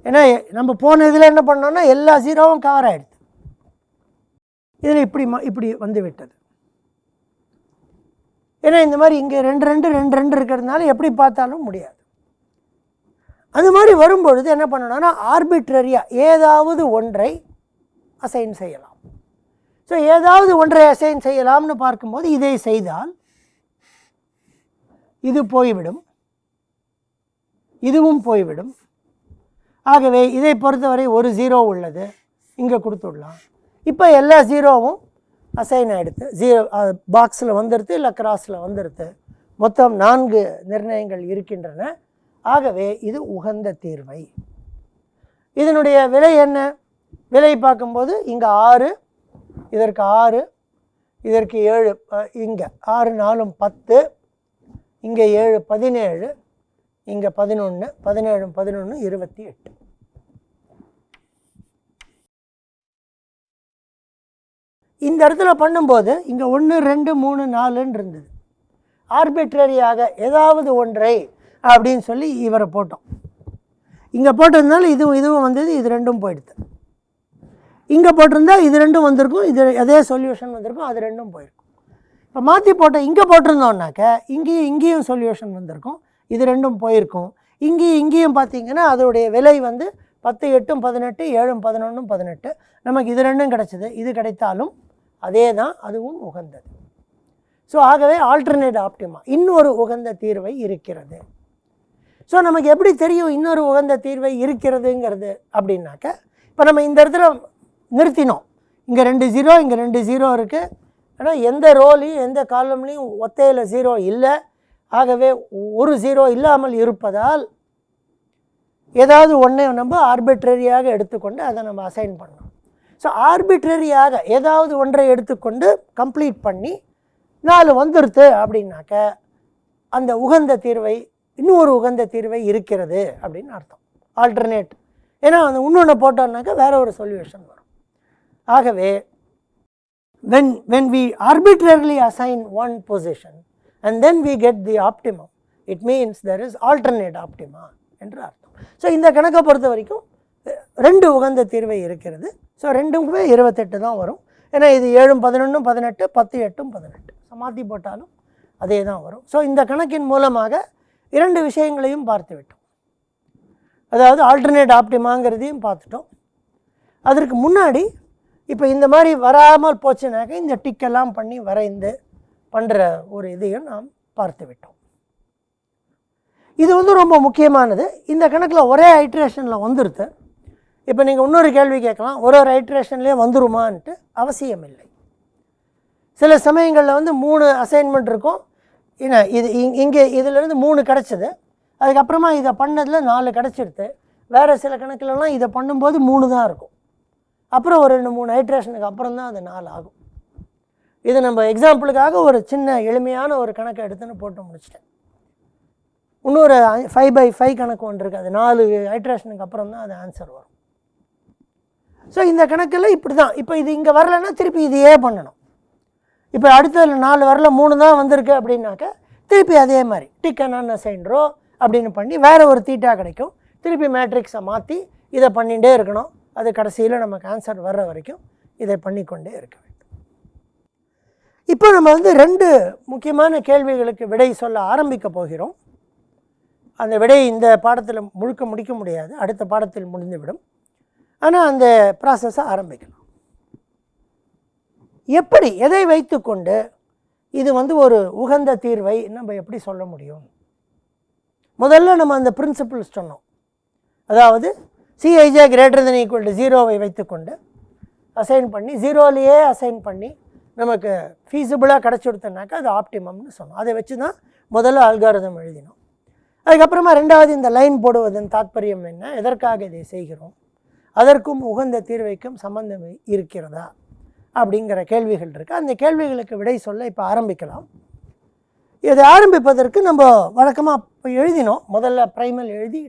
Speaker 2: ஏன்னா நம்ம போன இதில் என்ன பண்ணோன்னா எல்லா 0வும் கவர் ஆகிடுது. இதில் இப்படி வந்து விட்டது. ஏன்னா இந்த மாதிரி இங்கே 2 2 2 2 இருக்கிறதுனால எப்படி பார்த்தாலும் முடியாது. அது மாதிரி வரும்பொழுது என்ன பண்ணணும்னா ஆர்பிட்ரரியாக ஏதாவது ஒன்றை அசைன் செய்யலாம். ஸோ ஏதாவது ஒன்றை அசைன் செய்யலாம்னு பார்க்கும்போது இதை செய்தால் இது போய்விடும், இதுவும் போய்விடும். ஆகவே இதை பொறுத்தவரை ஒரு 0 உள்ளது, இங்கே கொடுத்துடலாம். இப்போ எல்லா 0வும் அசைன் ஆகிடுது, 0 பாக்ஸில் வந்துடுது, இல்லை கிராஸில் வந்துடுது. மொத்தம் 4 நிர்ணயங்கள் இருக்கின்றன. ஆகவே இது உகந்த தீர்வை. இதனுடைய விலை என்ன? விலை பார்க்கும்போது இங்கே 6, இதற்கு 6, இதற்கு 7, இங்கே 6 4 10, இங்கே 7 17, இங்கே 11, 17 11 28. இந்த இடத்துல பண்ணும்போது இங்கே 1 2 3 4ன்னு இருந்தது. ஆர்பிட்ரரியாக ஏதாவது ஒன்றை அப்படின்னு சொல்லி இவரை போட்டோம். இங்கே போட்டதுனால இதுவும் வந்தது, இது 2ம் போயிடுது. இங்கே போட்டிருந்தா இது 2ம் வந்திருக்கும், இது அதே சொல்யூஷன் வந்திருக்கும், அது 2ம் போயிருக்கும். இப்போ மாற்றி போட்டோம், இங்கே போட்டிருந்தோம்னாக்க இங்கேயும் சொல்யூஷன் வந்திருக்கும், இது 2ம் போயிருக்கும். இங்கேயும் பார்த்தீங்கன்னா அதோடைய விலை வந்து 10 8 18, 7 11 18. நமக்கு இது 2ம் கிடச்சிது. இது கிடைத்தாலும் அதே தான், அதுவும் உகந்தது. ஸோ ஆகவே ஆல்டர்னேட் ஆப்டிமா, இன்னொரு உகந்த தீர்வை இருக்கிறது. ஸோ நமக்கு எப்படி தெரியும் இன்னொரு உகந்த தீர்வை இருக்கிறதுங்கிறது அப்படின்னாக்க, இப்போ நம்ம இந்த இடத்துல நிறுத்தினோம். இங்கே 2 0, இங்கே 2 0 இருக்குது. ஆனால் எந்த ரோலையும் எந்த காலம்லேயும் ஒத்தையில் 0 இல்லை. ஆகவே ஒரு 0 இல்லாமல் இருப்பதால் ஏதாவது ஒன்றை நம்ம ஆர்பிட்ரரியாக எடுத்துக்கொண்டு அதை நம்ம அசைன் பண்ணோம். ஸோ ஆர்பிட்ரரியாக ஏதாவது ஒன்றை எடுத்துக்கொண்டு கம்ப்ளீட் பண்ணி 4 வந்துடுது அப்படின்னாக்க அந்த உகந்த தீர்வை, இன்னொரு உகந்த தீர்வை இருக்கிறது அப்படின்னு அர்த்தம். ஆல்டர்னேட், ஏன்னா அந்த இன்னொன்று போட்டோம்னாக்க வேற ஒரு சொல்யூஷன் வரும். ஆகவே when we arbitrarily assign one position and then we get the optimum, it means there is alternate optima என்று அர்த்தம். ஸோ இந்த கணக்கை பொறுத்த வரைக்கும் 2 உகந்த தீர்வை இருக்கிறது. ஸோ 2க்குமே 28 தான் வரும். ஏன்னா இது 7 11 18, 10 8 18. மாற்றி போட்டாலும் அதே தான் வரும். ஸோ இந்த கணக்கின் மூலமாக 2 விஷயங்களையும் பார்த்து விட்டோம். அதாவது ஆல்டர்னேட் ஆப்டிமாங்கிறதையும் பார்த்துட்டோம். அதற்கு முன்னாடி இப்போ இந்த மாதிரி வராமல் போச்சுனாக்க இந்த டிக்கெல்லாம் பண்ணி வரைந்து பண்ணுற ஒரு இதையும் நாம் பார்த்து விட்டோம். இது வந்து ரொம்ப முக்கியமானது. இந்த கணக்கில் ஒரே ஐட்ரேஷனில் வந்துடுது. இப்போ நீங்கள் இன்னொரு கேள்வி கேட்கலாம், ஒரு ஐட்ரேஷன்லேயே வந்துருமான்ட்டு. அவசியம் இல்லை. சில சமயங்களில் வந்து 3 அசைன்மெண்ட் இருக்கும். ஏன்னா இது இங்கே இதிலேருந்து 3 கிடச்சிது, அதுக்கப்புறமா இதை பண்ணதில் 4 கிடச்சிடுது. வேறு சில கணக்கிலலாம் இதை பண்ணும்போது 3 தான் இருக்கும். அப்புறம் ஒரு 2-3 ஐட்ரேஷனுக்கு அப்புறம் தான் அது 4 ஆகும். இது நம்ம எக்ஸாம்பிளுக்காக ஒரு சின்ன எளிமையான ஒரு கணக்கை எடுத்துன்னு போட்டு முடிச்சிட்டேன். இன்னொரு 5/5 கணக்கு ஒன்று இருக்குது, அது 4 ஐட்ரேஷனுக்கு அப்புறம் தான் அது ஆன்சர் வரும். ஸோ இந்த கணக்கில் இப்படி தான். இப்போ இது இங்கே வரலைன்னா திருப்பி இதையே பண்ணணும். இப்போ அடுத்தது 4 வரல 3 தான் வந்திருக்கு அப்படின்னாக்க திருப்பி அதே மாதிரி டிக் அண்ட் அசைன் ரோ அப்படின்னு பண்ணி வேறு ஒரு தீட்டா கிடைக்கும். திருப்பி மேட்ரிக்ஸை மாற்றி இதை பண்ணிகிட்டே இருக்கணும். அது கடைசியில் நமக்கு ஆன்சர் வர்ற வரைக்கும் இதை பண்ணிக்கொண்டே இருக்க வேண்டும். இப்போ நம்ம வந்து 2 முக்கியமான கேள்விகளுக்கு விடை சொல்ல ஆரம்பிக்க போகிறோம். அந்த விடையை இந்த பாடத்தில் முடிக்க முடியாது, அடுத்த பாடத்தில் முடிந்துவிடும். ஆனால் அந்த ப்ராசஸை ஆரம்பிக்கலாம். எப்படி, எதை வைத்துக்கொண்டு இது வந்து ஒரு உகந்த தீர்வை நம்ம எப்படி சொல்ல முடியும்? முதல்ல நம்ம அந்த பிரின்சிபிள்ஸ் சொன்னோம். அதாவது Cij ≥ 0வை வைத்துக்கொண்டு அசைன் பண்ணி 0லேயே அசைன் பண்ணி நமக்கு ஃபீஸிபிளாக கிடச்சிடுத்தனாக்கா அது ஆப்டிமம்னு சொன்னோம். அதை வச்சு தான் முதல்ல அல்காரிதம் எழுதினோம். அதுக்கப்புறமா 2வது இந்த லைன் போடுவதன் தாத்பரியம் என்ன, எதற்காக இதை செய்கிறோம், அதற்கும் உகந்த தீர்வைக்கும் சம்பந்தம் இருக்கிறதா அப்படிங்கிற கேள்விகள் இருக்குது. அந்த கேள்விகளுக்கு விடை சொல்ல இப்போ ஆரம்பிக்கலாம். இதை ஆரம்பிப்பதற்கு நம்ம வழக்கமாக இப்போ எழுதினோம். முதல்ல ப்ரைமல் எழுதி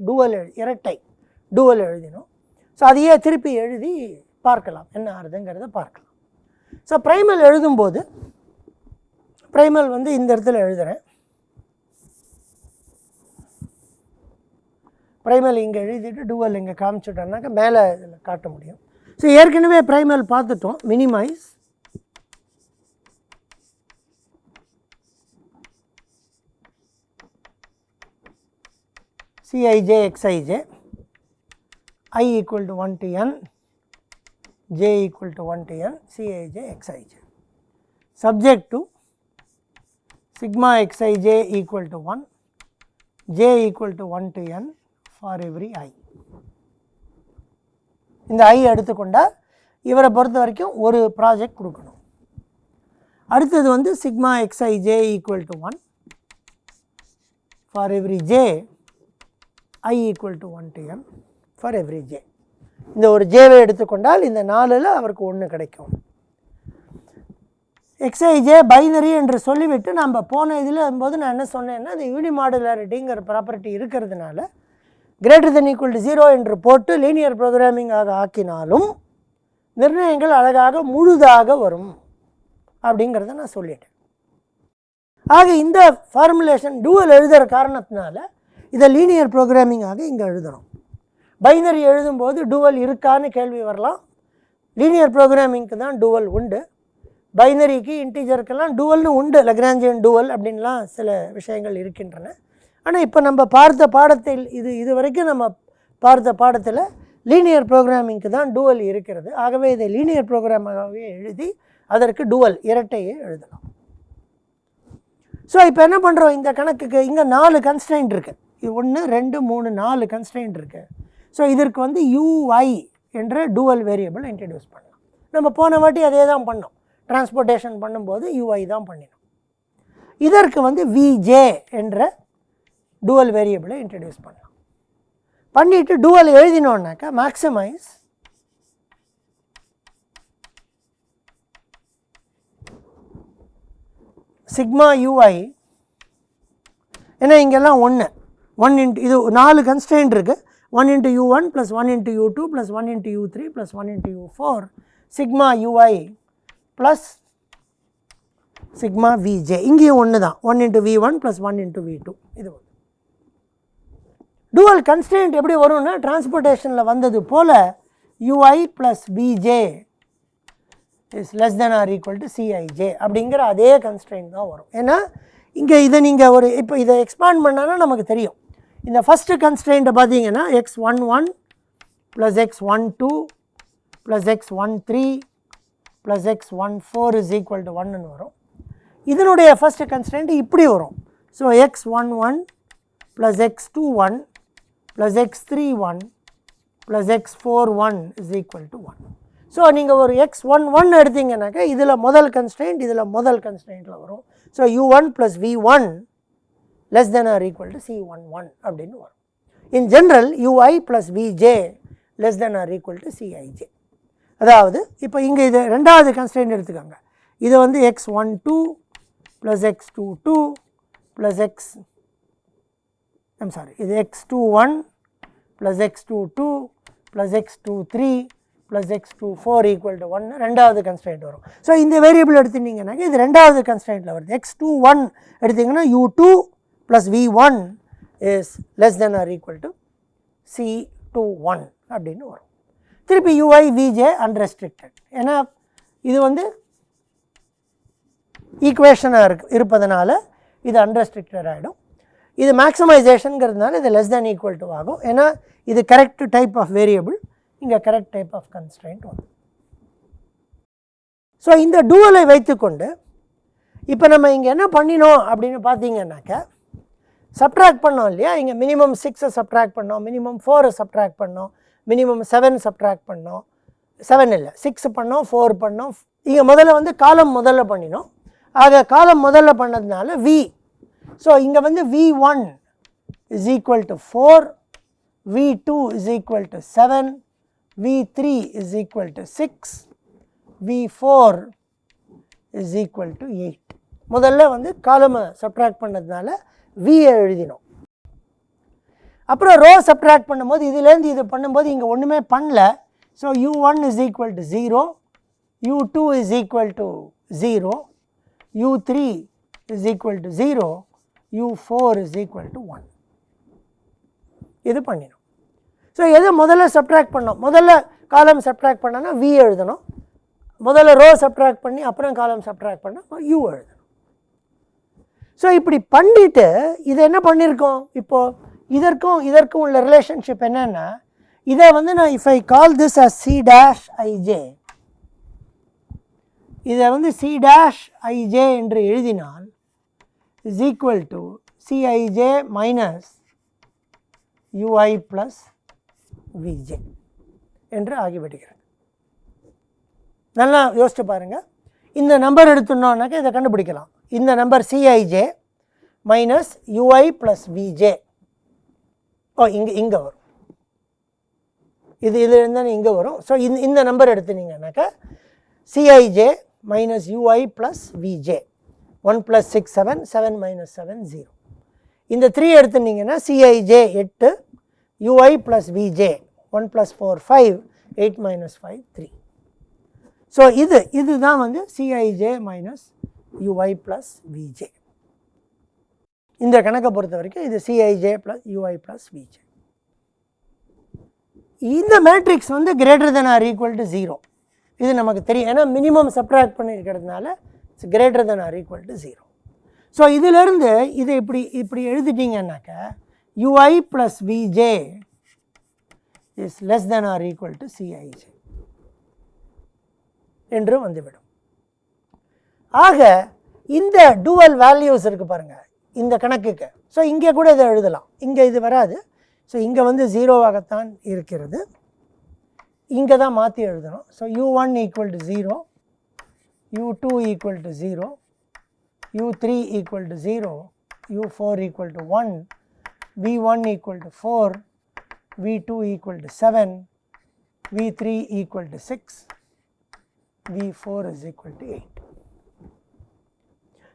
Speaker 2: இரட்டை டூவல் எழுதினோம். ஸோ அதையே திருப்பி எழுதி பார்க்கலாம், என்ன ஆகுதுங்கிறத பார்க்கலாம். ஸோ ப்ரைமல் எழுதும்போது ப்ரைமல் வந்து இந்த இடத்துல எழுதுகிறேன். ப்ரைமல் இங்கே எழுதிட்டு டூவல் இங்கே காமிச்சுட்டோம்னாக்கா மேலே இதில் காட்ட முடியும். ஸோ ஏற்கனவே ப்ரைமல் பார்த்துட்டோம். Minimise Cij Xij I equal to 1 to n, j equal to 1 to n, Cij Xij subject to sigma Xij equal to 1, j equal to 1 to n for every I. இந்த I எடுத்துக்கொண்டால் இவரை பொறுத்த வரைக்கும் ஒரு project கொடுக்கணும். அடுத்தது வந்து sigma Xij equal to 1 for every j, I equal to 1 to n for every j. இந்த ஒரு ஜேவை எடுத்துக்கொண்டால் இந்த 4ல் அவருக்கு 1 கிடைக்கும். Xij பைனரி என்று சொல்லிவிட்டு நம்ம போன இதில் போது நான் என்ன சொன்னேன்னா, இந்த யூனிமாடுலாரிட்டிங்கிற ப்ராப்பர்ட்டி இருக்கிறதுனால ≥0 என்று போட்டு லீனியர் ப்ரோக்ராமிங்காக ஆக்கினாலும் நிர்ணயங்கள் அழகாக முழுதாக வரும் அப்படிங்கிறத நான் சொல்லிட்டேன். ஆக இந்த ஃபார்முலேஷன் டூவல் எழுதுகிற காரணத்தினால இதை லீனியர் ப்ரோக்ராமிங்காக இங்கே எழுதுகிறோம். பைனரி எழுதும்போது டூவல் இருக்கான்னு கேள்வி வரலாம். லீனியர் ப்ரோக்ராமிங்க்கு தான் டூவல் உண்டு. பைனரிக்கு இன்டீஜருக்கெல்லாம் டூவல்னு உண்டு, லக்ராஞ்சியன் டூவல் அப்படின்லாம் சில விஷயங்கள் இருக்கின்றன. ஆனால் இப்போ நம்ம பார்த்த பாடத்தில் இது வரைக்கும் நம்ம பார்த்த பாடத்தில் லீனியர் ப்ரோக்ராமிங்க்கு தான் டூவல் இருக்கிறது. ஆகவே இதை லீனியர் ப்ரோக்ராமாகவே எழுதி அதற்கு டூவல் இரட்டையை எழுதலாம். ஸோ இப்போ என்ன பண்ணுறோம், இந்த கணக்குக்கு இங்கே 4 கன்ஸ்ட்ரெயின்ட் இருக்குது. இது 1 2 3 4 கன்ஸ்ட்ரெயின்ட் இருக்குது. ஸோ இதற்கு வந்து ui என்ற டூவல் வேரியபிள் இன்ட்ரடியூஸ் பண்ணலாம். நம்ம போன வாட்டி அதே தான் பண்ணோம், டிரான்ஸ்போர்ட்டேஷன் பண்ணும்போது ui தான் பண்ணினோம். இதற்கு வந்து vj என்ற டூவல் வேரியபிளை இன்ட்ரடியூஸ் பண்ணலாம். பண்ணிவிட்டு டூவல் எழுதினோன்னாக்கா மேக்ஸிமைஸ் சிக்மா ui, ஏன்னா இங்கெல்லாம் 1 இன்ட்டு இது 4 கன்ஸ்ட்ரெயின்ட் இருக்குது. 1 into u1 plus 1 into u2 plus 1 into u3 plus 1 into u4 sigma ui plus sigma vj. இங்கேயும் 1 தான், 1 into v1 plus 1 into v2. இது டூவல் கன்ஸ்ட்ரெயின்ட் எப்படி வரும்னா, டிரான்ஸ்போர்ட்டேஷனில் வந்தது போல் ui plus vj is less than or equal to Cij அப்படிங்கிற அதே constraint தான் வரும். ஏன்னா இங்கே இதை நீங்கள் இப்போ இதை எக்ஸ்பாண்ட் பண்ணாலும் நமக்கு தெரியும், இந்த ஃபஸ்ட்டு கன்ஸ்ட்ரெயின்ட்டை பார்த்தீங்கன்னா x11 + x12 + x13 + x14 = 1ன்னு வரும். இதனுடைய ஃபஸ்ட்டு கன்ஸ்ட்ரெயின்ட் இப்படி வரும். So x11 + x21 + x31 + x41 = 1. So நீங்கள் ஒரு x11 எடுத்தீங்கன்னாக்கா இதில் முதல் கன்ஸ்ட்ரெயின்ட் இதில் முதல் கன்ஸ்ட்ரெயின்ட்டில் வரும். ஸோ u1 + v1 < c11 அப்படின்னு வரும். In general ui + vj < cij. அதாவது இப்போ இங்கே இது ரெண்டாவது கன்ஸ்ட்ரெயின்ட் எடுத்துக்கோங்க. இது வந்து x12 + x22 + இது x21 + x22 + x23 + x24 = 1 ரெண்டாவது கன்ஸ்ட்ரெயின்ட் வரும். ஸோ இந்த வேரியபிள் எடுத்துட்டிங்கன்னாக்க இது ரெண்டாவது கன்ஸ்ட்ரெயின்ட்டில் வருது. x21 எடுத்திங்கன்னா u2 + v1 < c21 அப்படின்னு வரும். திருப்பி ui vj அன்ரெஸ்ட்ரிக்டட். ஏன்னா இது வந்து ஈக்குவேஷனாக இருப்பதனால இது அன்ரெஸ்ட்ரிக்டட் ஆகிடும். இது மேக்ஸிமைசேஷனுங்கிறதுனால இது <= ஆகும். ஏன்னா இது கரெக்ட் டைப் ஆஃப் வேரியபிள், இங்கே கரெக்ட் டைப் ஆஃப் கன்ஸ்ட்ரெயின்ட் வரும். ஸோ இந்த டூவலை வைத்துக்கொண்டு இப்போ நம்ம இங்கே என்ன பண்ணினோம் அப்படின்னு பார்த்தீங்கன்னாக்கா சப்ட்ராக்ட் பண்ணோம் இல்லையா. இங்கே மினிமம் 6 சப்ட்ராக்ட் பண்ணோம், மினிமம் 4 சப்ட்ராக்ட் பண்ணோம், மினிமம் 7 சப்ட்ராக்ட் பண்ணோம், 7 இல்லை 6 பண்ணோம், 4 பண்ணோம். இங்கே முதல்ல வந்து காலம் முதல்ல பண்ணினோம். ஆக காலம் முதல்ல பண்ணதுனால v. ஸோ இங்கே வந்து v1 = 4, v2 = 7, v3 = 6, v4 = 8. முதல்ல வந்து காலமை சப்ட்ராக்ட் பண்ணதுனால v எழுதினோம். அப்புறம் ரோ சப்ட்ராக்ட் பண்ணும்போது இதுலேருந்து இது பண்ணும்போது இங்கே ஒன்றுமே பண்ணல. So u1 = 0, u2 = 0, u3 = 0, u4 = 1. இது பண்ணிடும். ஸோ எது முதல்ல சப்ட்ராக்ட் பண்ணோம், முதல்ல காலம் சப்ட்ராக்ட் பண்ணோன்னா v எழுதணும், முதல்ல ரோ சப்ட்ராக்ட் பண்ணி அப்புறம் காலம் சப்ட்ராக்ட் பண்ணால் u எழுதணும். ஸோ இப்படி பண்ணிவிட்டு இதை என்ன பண்ணியிருக்கோம், இப்போது இதற்கும் உள்ள ரிலேஷன்ஷிப் என்னென்னா, இதை வந்து நான் if I call this as c'(ij), இதை வந்து c'(ij) என்று எழுதினால் = cij - ui + vj என்று ஆகிவிடுகிறது. நல்லா யோசிச்சு பாருங்கள். இந்த நம்பர் எடுத்துனோன்னாக்கா இதை கண்டுபிடிக்கலாம். இந்த நம்பர் cij - ui + vj இங்கே வரும். இதிலிருந்து தானே இங்கே வரும். ஸோ இந்த நம்பர் எடுத்துனீங்கன்னாக்கா cij - ui + vj 1 + 6 7, 7 - 7 0. இந்த 3 எடுத்துனீங்கன்னா cij 8, ui + vj 1 + 4 5, 8 - 5 3. ஸோ இதுதான் வந்து cij - ui + vj. இந்த கணக்கை பொறுத்த வரைக்கும் இது cij + ui + vj. இந்த மேட்ரிக்ஸ் வந்து > 0. இது நமக்கு தெரியும். ஏன்னா மினிமம் சப்ட்ராக்ட் பண்ணியிருக்கிறதுனால இட்ஸ் > 0. ஸோ இதிலிருந்து இதை இப்படி எழுதிட்டிங்கன்னாக்கா ui + vj < cij என்று வந்துவிடும். ஆக இந்த டூவல் வேல்யூஸ் இருக்குது பாருங்கள் இந்த கணக்குக்கு. ஸோ இங்கே கூட இதை எழுதலாம், இங்கே இது வராது. ஸோ இங்கே வந்து 0வாகத்தான் இருக்கிறது, இங்கே தான் மாற்றி எழுதணும். So u1 = 0, u2 = 0, u3 = 0, u4 = 1, v1 = 4, v2 = 7, v3 = 6, v4 = 8.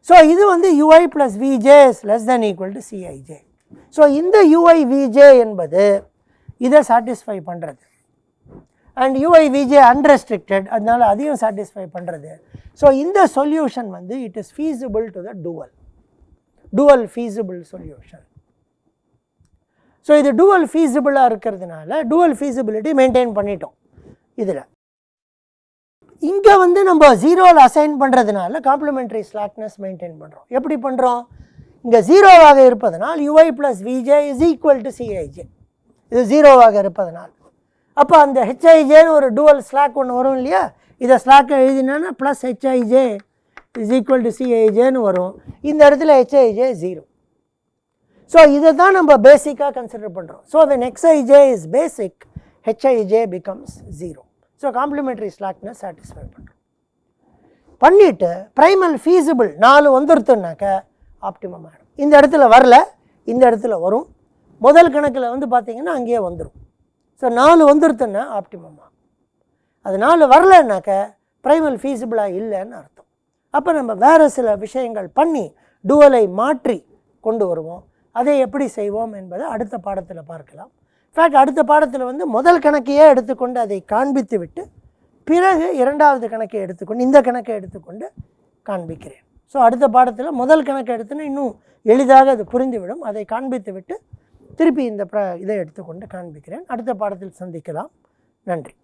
Speaker 2: So இது வந்து ui + vj < cij. ஸோ இந்த ui vj என்பது இதை சாட்டிஸ்ஃபை பண்ணுறது, அண்ட் ui vj அன்ரெஸ்ட்ரிக்டட், அதனால் அதையும் சாட்டிஸ்ஃபை பண்ணுறது. ஸோ இந்த சொல்யூஷன் வந்து it is feasible to the dual feasible solution. So இது டூவல் ஃபீஸிபிளாக இருக்கிறதுனால டூவல் ஃபீஸிபிலிட்டி மெயின்டைன் பண்ணிட்டோம். இதில் இங்கே வந்து நம்ம 0ல் அசைன் பண்ணுறதுனால காம்ப்ளிமெண்ட்ரி ஸ்லாக்னஸ் மெயின்டைன் பண்ணுறோம். எப்படி பண்ணுறோம், இங்கே ஜீரோவாக இருப்பதனால் ui plus v j is equal to c i j. இது ஜீரோவாக இருப்பதனால் அப்போ அந்த ஹெச்ஐஜேன்னு ஒரு டூவல் ஸ்லாக் ஒன்று வரும் இல்லையா, இதை ஸ்லாக்கை எழுதினா ப்ளஸ் ஹெச்ஐஜே இஸ் ஈக்குவல் டு சிஐஜேன்னு வரும். இந்த இடத்துல ஹெச்ஐஜே ஜீரோ. ஸோ இதை தான் நம்ம பேசிக்காக கன்சிடர் பண்ணுறோம். So when xij is basic, hij becomes 0. So complimentary slackness satisfy பண்ணுறோம். பண்ணிவிட்டு ப்ரைமல் ஃபீஸிபிள் 4 வந்துருத்துனாக்க ஆப்டிமம் ஆகிடும். இந்த இடத்துல வரல, இந்த இடத்துல வரும். முதல் கணக்கில் வந்து பார்த்திங்கன்னா அங்கேயே வந்துடும். ஸோ 4 வந்துருத்துன்னா ஆப்டிமம் ஆகும். அது 4 வரலன்னாக்க ப்ரைமல் ஃபீஸிபிளாக இல்லைன்னு அர்த்தம். அப்போ நம்ம வேறு சில விஷயங்கள் பண்ணி டூவலை மாற்றி கொண்டு வருவோம். அதை எப்படி செய்வோம் என்பதை அடுத்த பாடத்தில் பார்க்கலாம். இன்ஃபேக்ட் அடுத்த பாடத்தில் வந்து முதல் கணக்கையே எடுத்துக்கொண்டு அதை காண்பித்து விட்டு பிறகு இரண்டாவது கணக்கை எடுத்துக்கொண்டு இந்த கணக்கை எடுத்துக்கொண்டு காண்பிக்கிறேன். ஸோ அடுத்த பாடத்தில் முதல் கணக்கை எடுத்துன்னா இன்னும் எளிதாக அது புரிந்துவிடும். அதை காண்பித்து விட்டு திருப்பி இந்த இதை எடுத்துக்கொண்டு காண்பிக்கிறேன். அடுத்த பாடத்தில் சந்திக்கலாம். நன்றி.